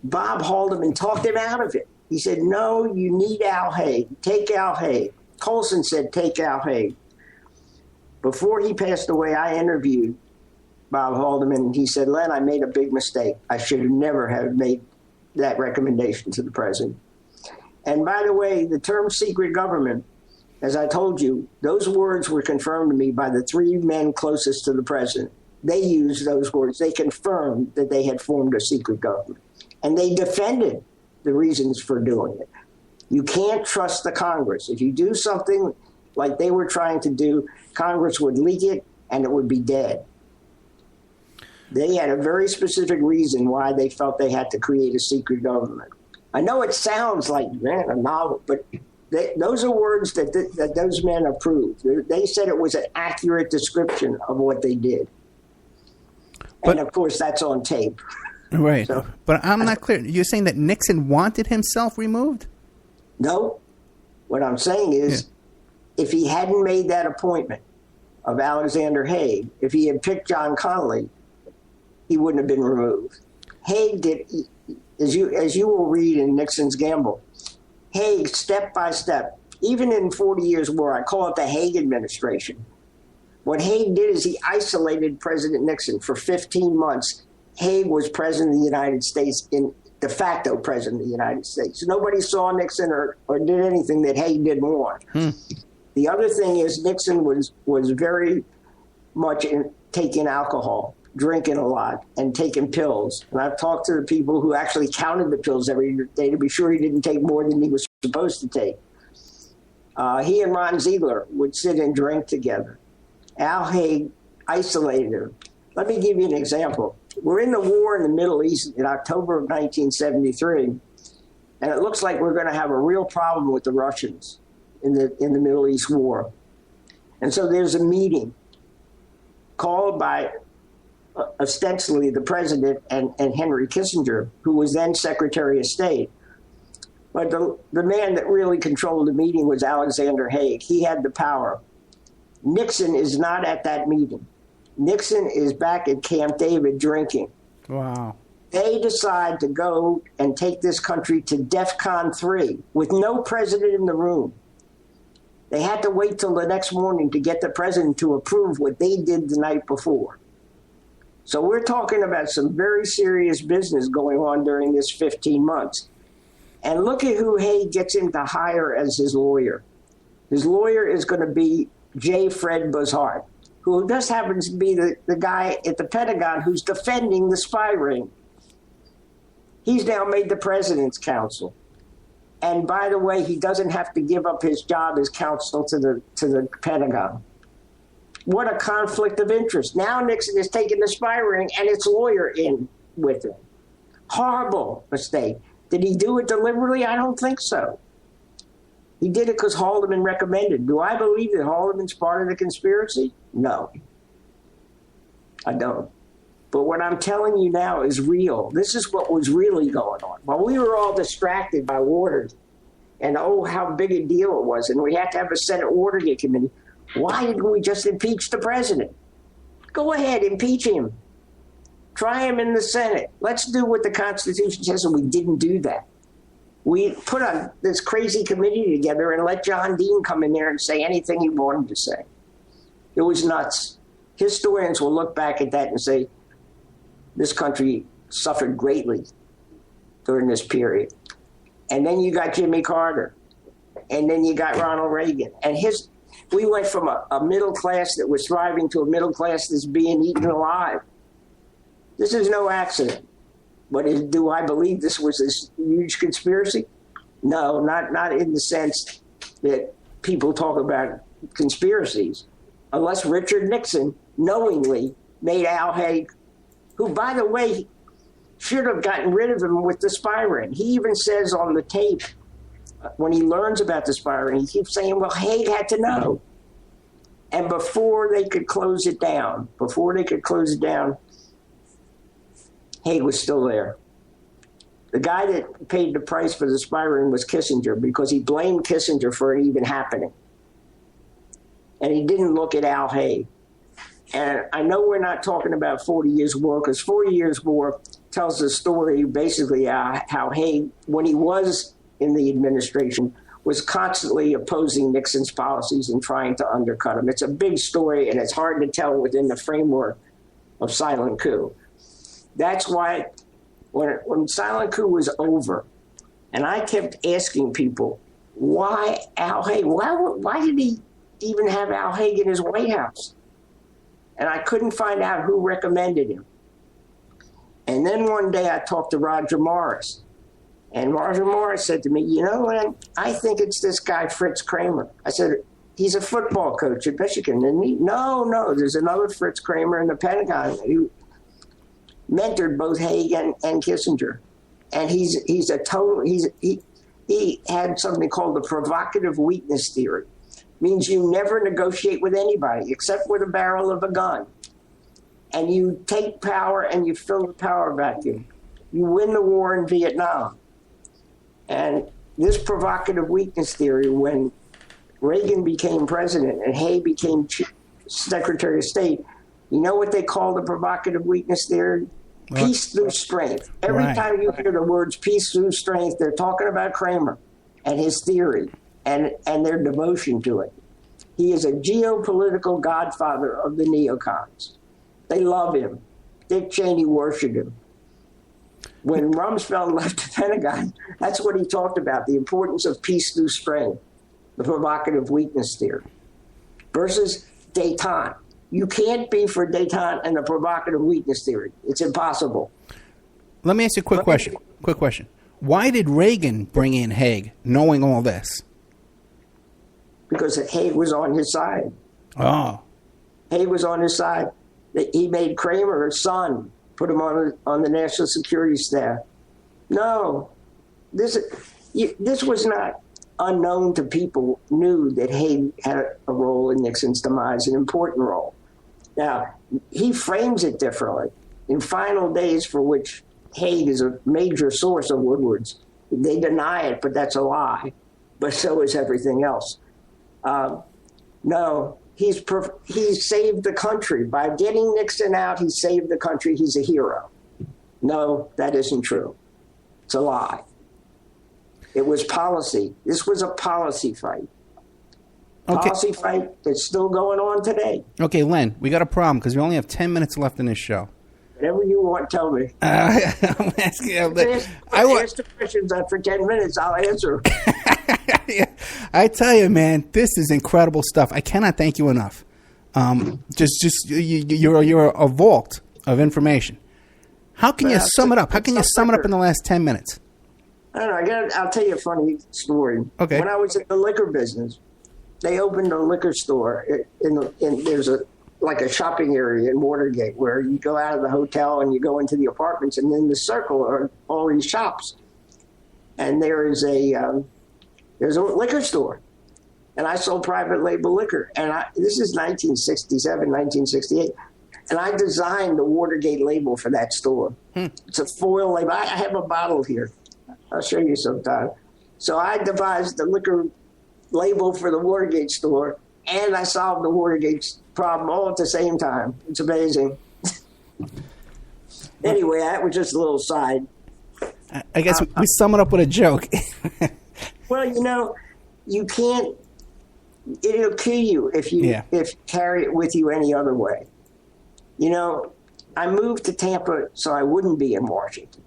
Bob Haldeman talked him out of it. He said, no, you need Al Haig. Take Al Haig. Colson said, take Al Haig. Before he passed away, I interviewed Bob Haldeman, and he said, Len, I made a big mistake. I should have never have made that recommendation to the president. And by the way, the term secret government, as I told you, those words were confirmed to me by the three men closest to the president. They used those words. They confirmed that they had formed a secret government. And they defended the reasons for doing it. You can't trust the Congress. If you do something like they were trying to do, Congress would leak it and it would be dead. They had a very specific reason why they felt they had to create a secret government. I know it sounds like, man, a novel, but those are words that those men approved. They said it was an accurate description of what they did. And, of course, that's on tape. Right. So, but I'm not clear. You're saying that Nixon wanted himself removed? No. What I'm saying is, if he hadn't made that appointment of Alexander Haig, if he had picked John Connally, he wouldn't have been removed. Haig did, as you will read in Nixon's Gamble, Haig, step by step, even in 40 Years' War, I call it the Haig administration. What Haig did is he isolated President Nixon for 15 months. Haig was president of the United States, de facto president of the United States. Nobody saw Nixon or did anything that Haig didn't want. The other thing is Nixon was very much taking alcohol, drinking a lot, and taking pills. And I've talked to the people who actually counted the pills every day to be sure he didn't take more than he was supposed to take. He and Ron Ziegler would sit and drink together. Al Haig isolated him. Let me give you an example. We're in the war in the Middle East in October of 1973, and it looks like we're going to have a real problem with the Russians in the Middle East war. And so there's a meeting called by ostensibly the president and Henry Kissinger, who was then Secretary of State. But the man that really controlled the meeting was Alexander Haig. He had the power. Nixon is not at that meeting. Nixon is back at Camp David drinking. Wow. They decide to go and take this country to DEFCON 3 with no president in the room. They had to wait till the next morning to get the president to approve what they did the night before. So we're talking about some very serious business going on during this 15 months. And look at who Haig gets him to hire as his lawyer. His lawyer is going to be J. Fred Buzhardt, who just happens to be the guy at the Pentagon who's defending the spy ring. He's now made the president's counsel. And by the way, he doesn't have to give up his job as counsel to the Pentagon. What a conflict of interest. Now Nixon is taking the spy ring and its lawyer in with him. Horrible mistake. Did he do it deliberately? I don't think so. He did it because Haldeman recommended. Do I believe that Haldeman's part of the conspiracy? No, I don't. But what I'm telling you now is real. This is what was really going on. While we were all distracted by Watergate and, how big a deal it was, and we had to have a Senate Watergate committee, why didn't we just impeach the president? Go ahead, impeach him. Try him in the Senate. Let's do what the Constitution says, and we didn't do that. We put this crazy committee together and let John Dean come in there and say anything he wanted to say. It was nuts. Historians will look back at that and say, this country suffered greatly during this period. And then you got Jimmy Carter. And then you got Ronald Reagan. And we went from a middle class that was thriving to a middle class that's being eaten alive. This is no accident. But do I believe this was this huge conspiracy? No, not in the sense that people talk about conspiracies. Unless Richard Nixon knowingly made Al Haig, who, by the way, should have gotten rid of him with the spy ring. He even says on the tape, when he learns about the spy ring, he keeps saying, well, Haig had to know. And before they could close it down, Haig was still there. The guy that paid the price for the spy ring was Kissinger, because he blamed Kissinger for it even happening. And he didn't look at Al Haig. And I know we're not talking about 40 Years' War, because 40 Years' War tells the story basically how Haig, when he was in the administration, was constantly opposing Nixon's policies and trying to undercut him. It's a big story, and it's hard to tell within the framework of Silent Coup. That's why when Silent Coup was over, and I kept asking people, why Al Haig? Why did he even have Al Haig in his White House? And I couldn't find out who recommended him. And then one day I talked to Roger Morris. And Roger Morris said to me, Len, I think it's this guy, Fritz Kramer. I said, he's a football coach at Michigan, isn't he? No, there's another Fritz Kramer in the Pentagon who mentored both Haig and Kissinger. And he had something called the provocative weakness theory. Means you never negotiate with anybody except with a barrel of a gun. And you take power and you fill the power vacuum. You win the war in Vietnam. And this provocative weakness theory, when Reagan became president and Haig became Secretary of State, you know what they call the provocative weakness theory? Peace through strength. Every time you hear the words peace through strength, they're talking about Kramer and his theory and their devotion to it. He is a geopolitical godfather of the neocons. They love him. Dick Cheney worshipped him. When Rumsfeld left the Pentagon, that's what he talked about, the importance of peace through strength, the provocative weakness theory, versus détente. You can't be for détente and the provocative weakness theory. It's impossible. Let me ask you a quick question. Why did Reagan bring in Haig, knowing all this? Because Haig was on his side. Oh. Haig was on his side. He made Kramer his son, put him on the national security staff. No, this was not unknown to people. Knew that Haig had a role in Nixon's demise, an important role. Now, he frames it differently. In Final Days, for which Haig is a major source of Woodward's, they deny it, but that's a lie. But so is everything else. No, he saved the country. By getting Nixon out, he saved the country. He's a hero. No, that isn't true. It's a lie. It was policy. This was a policy fight. Okay. Policy fight that's still going on today. Okay, Len, we got a problem because we only have 10 minutes left in this show. Whatever you want, tell me. I'm asking. I ask the questions for 10 minutes. I'll answer. I tell you, man, this is incredible stuff. I cannot thank you enough. You're a vault of information. How can you sum it up? How can you sum it up in the last 10 minutes? I don't know. I'll tell you a funny story. Okay. When I was in the liquor business, they opened a liquor store there's a shopping area in Watergate where you go out of the hotel and you go into the apartments, and in the circle are all these shops. And there is a There's a liquor store. And I sold private label liquor. And this is 1967, 1968. And I designed the Watergate label for that store. It's a foil label. I have a bottle here. I'll show you sometime. So I devised the liquor label for the Watergate store, and I solved the Watergate problem all at the same time. It's amazing. Anyway, that was just a little side. I guess we sum it up with a joke. Well, you can't. It'll kill you if you carry it with you any other way. I moved to Tampa so I wouldn't be in Washington.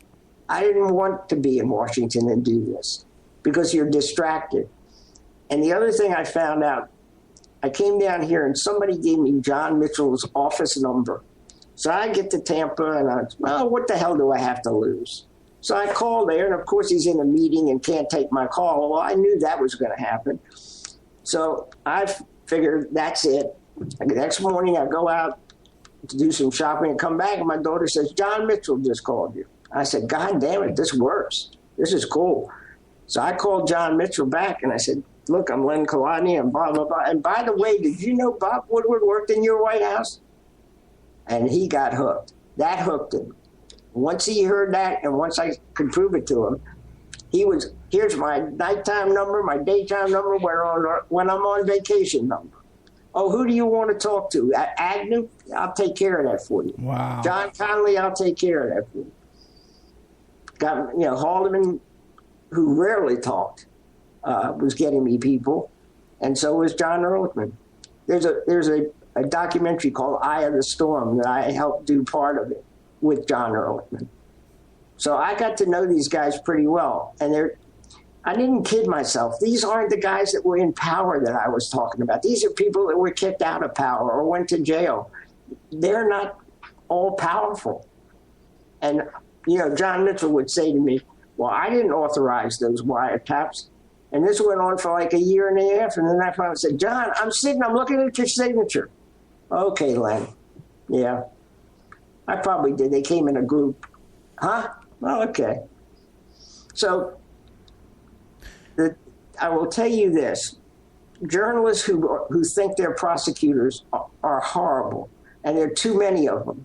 I didn't want to be in Washington and do this because you're distracted. And the other thing I found out, I came down here and somebody gave me John Mitchell's office number. So I get to Tampa and what the hell do I have to lose? So I call there, and of course he's in a meeting and can't take my call. Well, I knew that was going to happen. So I figured that's it. The next morning I go out to do some shopping and come back, and my daughter says, John Mitchell just called you. I said, God damn it, this works. This is cool. So I called John Mitchell back, and I said, look, I'm Len Colodny, and blah, blah, blah. And by the way, did you know Bob Woodward worked in your White House? And he got hooked. That hooked him. Once he heard that, and once I could prove it to him, here's my nighttime number, my daytime number, when I'm on vacation number. Oh, who do you want to talk to? Agnew? I'll take care of that for you. Wow. John Connolly, I'll take care of that for you. Got, Haldeman, who rarely talked, was getting me people, and so was John Ehrlichman. There's a documentary called Eye of the Storm that I helped do part of it with John Ehrlichman. So I got to know these guys pretty well, and I didn't kid myself. These aren't the guys that were in power that I was talking about. These are people that were kicked out of power or went to jail. They're not all powerful. And, John Mitchell would say to me, well, I didn't authorize those wiretaps. And this went on for like a year and a half. And then I finally said, John, I'm looking at your signature. Okay, Len. Yeah. I probably did. They came in a group. Huh? Well, okay. So I will tell you this. Journalists who think they're prosecutors are horrible, and there are too many of them.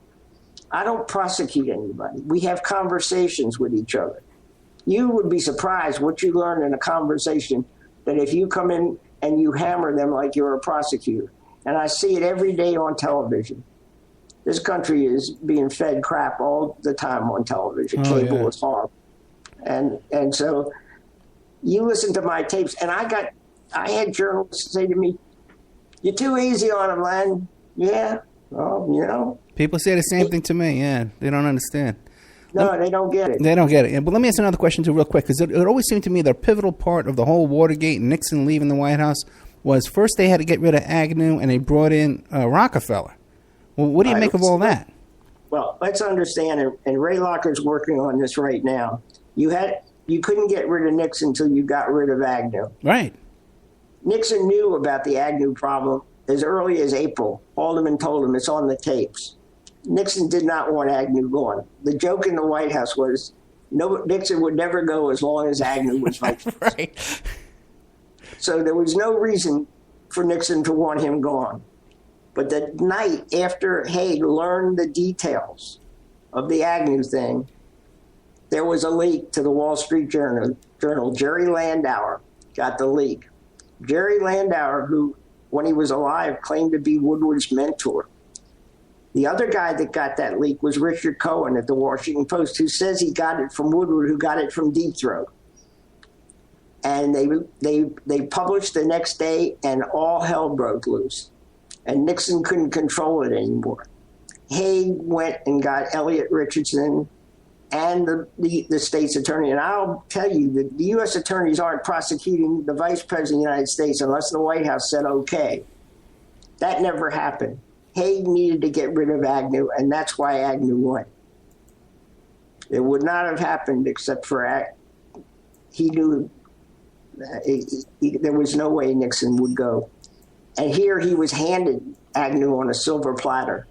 I don't prosecute anybody. We have conversations with each other. You would be surprised what you learn in a conversation that if you come in and you hammer them like you're a prosecutor. And I see it every day on television. This country is being fed crap all the time on television. Cable is horrible. And so you listen to my tapes, and I had journalists say to me, you're too easy on them, Len. Yeah, well, People say the same thing to me, They don't understand. No, they don't get it. They don't get it. But let me ask another question, too, real quick, because it always seemed to me the pivotal part of the whole Watergate and Nixon leaving the White House was first they had to get rid of Agnew, and they brought in Rockefeller. Well, what do you make of all that? Well, let's understand, and Ray Locker's working on this right now. You couldn't get rid of Nixon until you got rid of Agnew. Right. Nixon knew about the Agnew problem as early as April. Haldeman told him it's on the tapes. Nixon did not want Agnew gone. The joke in the White House was Nixon would never go as long as Agnew was vice president. Right. So there was no reason for Nixon to want him gone. But the night after Haig learned the details of the Agnew thing, there was a leak to the Wall Street Journal. Jerry Landauer got the leak. Jerry Landauer, who, when he was alive, claimed to be Woodward's mentor. The other guy that got that leak was Richard Cohen at the Washington Post, who says he got it from Woodward, who got it from Deep Throat. And they published the next day, and all hell broke loose. And Nixon couldn't control it anymore. Haig went and got Elliot Richardson and the state's attorney. And I'll tell you that the U.S. attorneys aren't prosecuting the vice president of the United States unless the White House said okay. That never happened. Haig needed to get rid of Agnew, and that's why Agnew went. It would not have happened except for he knew there was no way Nixon would go. And here he was handed Agnew on a silver platter.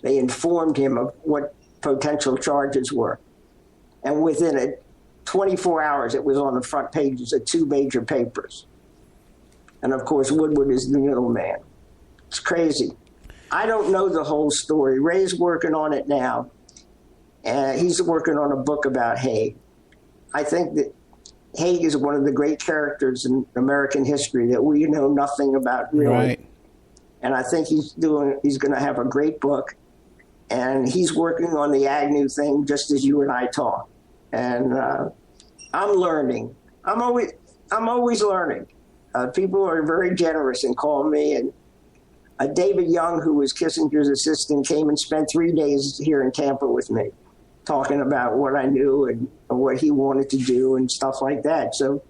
They informed him of what potential charges were. And within 24 hours, it was on the front pages of 2 major papers. And of course, Woodward is the middleman. It's crazy. I don't know the whole story. Ray's working on it now. And he's working on a book about Haig. I think that Haig is one of the great characters in American history that we know nothing about really. Right. And I think he's going to have a great book. And he's working on the Agnew thing just as you and I talk. And I'm learning. I'm always learning. People are very generous and call me. And David Young, who was Kissinger's assistant, came and spent 3 days here in Tampa with me, talking about what I knew and what he wanted to do and stuff like that. So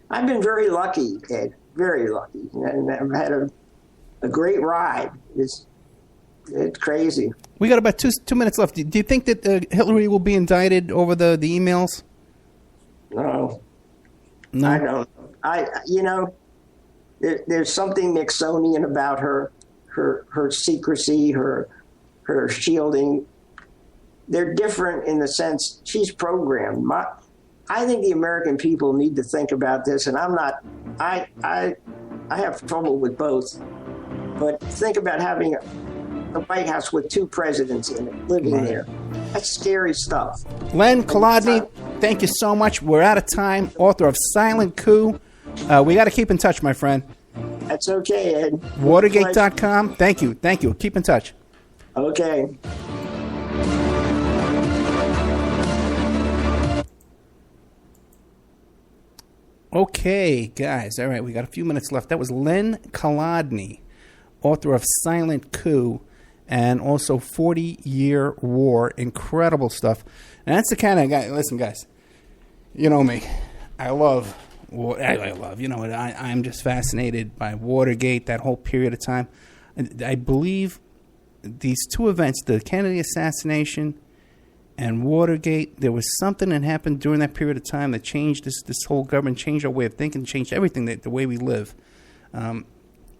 I've been very lucky, Ed, very lucky. And I've had a great ride. It's crazy. We got about 2 minutes left. Do you think that Hillary will be indicted over the emails? No. I don't. There's something Nixonian about her secrecy, her shielding. They're different in the sense she's programmed. I think the American people need to think about this, and I have trouble with both. But think about having the White House with 2 presidents in it, living there. That's scary stuff. Len Colodny, thank you so much. We're out of time. Author of Silent Coup. We got to keep in touch, my friend. That's okay, Ed. Watergate.com. Thank you. Keep in touch. Okay. Okay, guys. All right, we got a few minutes left. That was Len Colodny, author of Silent Coup and also 40-Year War. Incredible stuff. And that's the kind of guy. Listen, guys, you know me. I love, I'm just fascinated by Watergate, that whole period of time. I believe these 2 events, the Kennedy assassination and Watergate, there was something that happened during that period of time that changed this whole government, changed our way of thinking, changed everything, the way we live.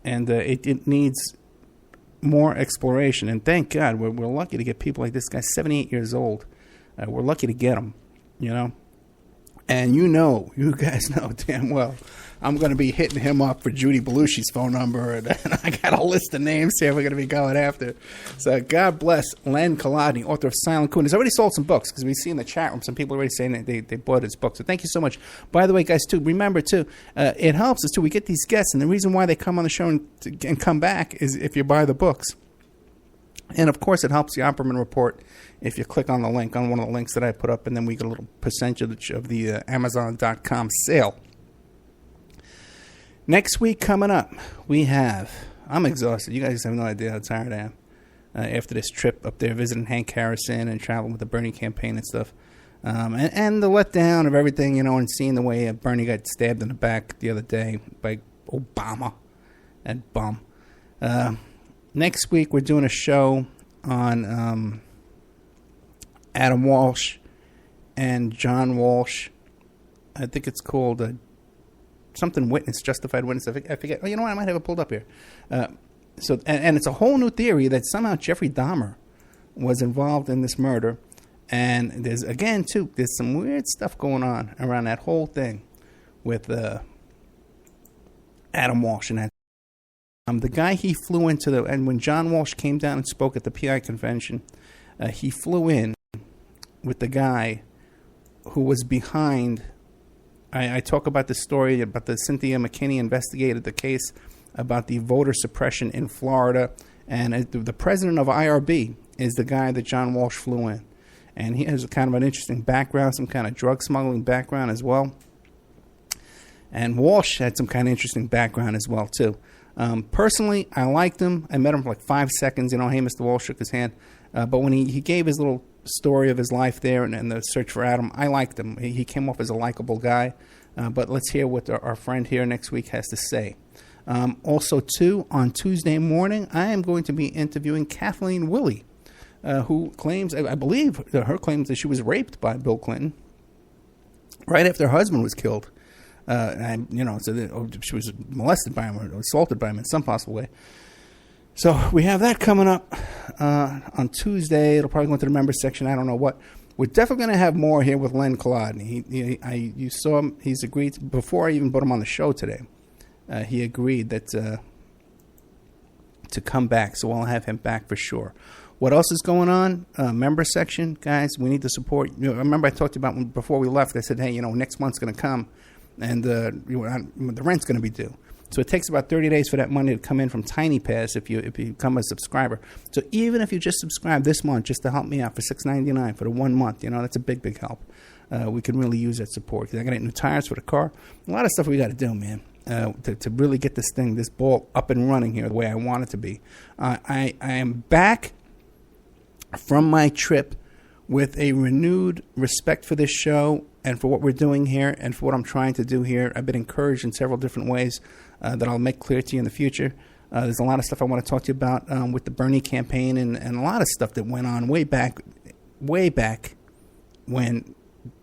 It needs more exploration. And thank God, we're lucky to get people like this guy, 78 years old. We're lucky to get him, you know. And you guys know damn well, I'm going to be hitting him up for Judy Belushi's phone number. And I got a list of names here we're going to be going after. So God bless Len Colodny, author of Silent Coup. And he's already sold some books because we see in the chat room some people already saying that they bought his book. So thank you so much. By the way, guys, too, remember, too, it helps us, too. We get these guests. And the reason why they come on the show and come back is if you buy the books. And, of course, it helps the Opperman Report if you click on the link, on one of the links that I put up, and then we get a little percentage of the Amazon.com sale. Next week coming up, I'm exhausted. You guys have no idea how tired I am after this trip up there visiting Hank Harrison and traveling with the Bernie campaign and stuff. And the letdown of everything, and seeing the way Bernie got stabbed in the back the other day by Obama, that bum. Next week, we're doing a show on Adam Walsh and John Walsh. I think it's called something witness, justified witness. I forget. Oh, you know what? I might have it pulled up here. So it's a whole new theory that somehow Jeffrey Dahmer was involved in this murder. And there's some weird stuff going on around that whole thing with Adam Walsh and that. The guy he flew into and when John Walsh came down and spoke at the PI convention, he flew in with the guy who was behind. I talk about the story about the Cynthia McKinney investigated the case about the voter suppression in Florida, and the president of IRB is the guy that John Walsh flew in, and he has a kind of an interesting background, some kind of drug smuggling background as well, and Walsh had some kind of interesting background as well too. Personally, I liked him. I met him for like 5 seconds. Hey, Mr. Walsh shook his hand. But when he gave his little story of his life there and the search for Adam, I liked him. He came off as a likable guy. But let's hear what our friend here next week has to say. Also, too, on Tuesday morning, I am going to be interviewing Kathleen Willey, who claims, I believe her claims that she was raped by Bill Clinton right after her husband was killed. So she was molested by him or assaulted by him in some possible way. So we have that coming up on Tuesday. It'll probably go into the members section. I don't know what. we're definitely going to have more here with Len Colodny. You saw him. He's agreed before I even put him on the show today. He agreed that to come back, so I'll have him back for sure. What else is going on? Member section, guys. We need the support. Remember I talked about before we left. I said, hey, next month's going to come, and the rent's going to be due. So it takes about 30 days for that money to come in from Tiny Pass if you become a subscriber. So even if you just subscribe this month just to help me out for $6.99 for the 1 month, that's a big help. We can really use that support. I got to get new tires for the car. A lot of stuff we got to do, man, to really get this ball up and running here the way I want it to be. I am back from my trip with a renewed respect for this show and for what we're doing here and for what I'm trying to do here. I've been encouraged in several different ways that I'll make clear to you in the future. There's a lot of stuff I want to talk to you about with the Bernie campaign and a lot of stuff that went on way back when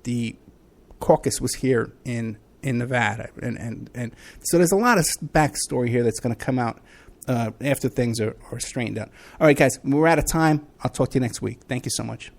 the caucus was here in Nevada. And so there's a lot of backstory here that's going to come out after things are straightened out. All right, guys, we're out of time. I'll talk to you next week. Thank you so much.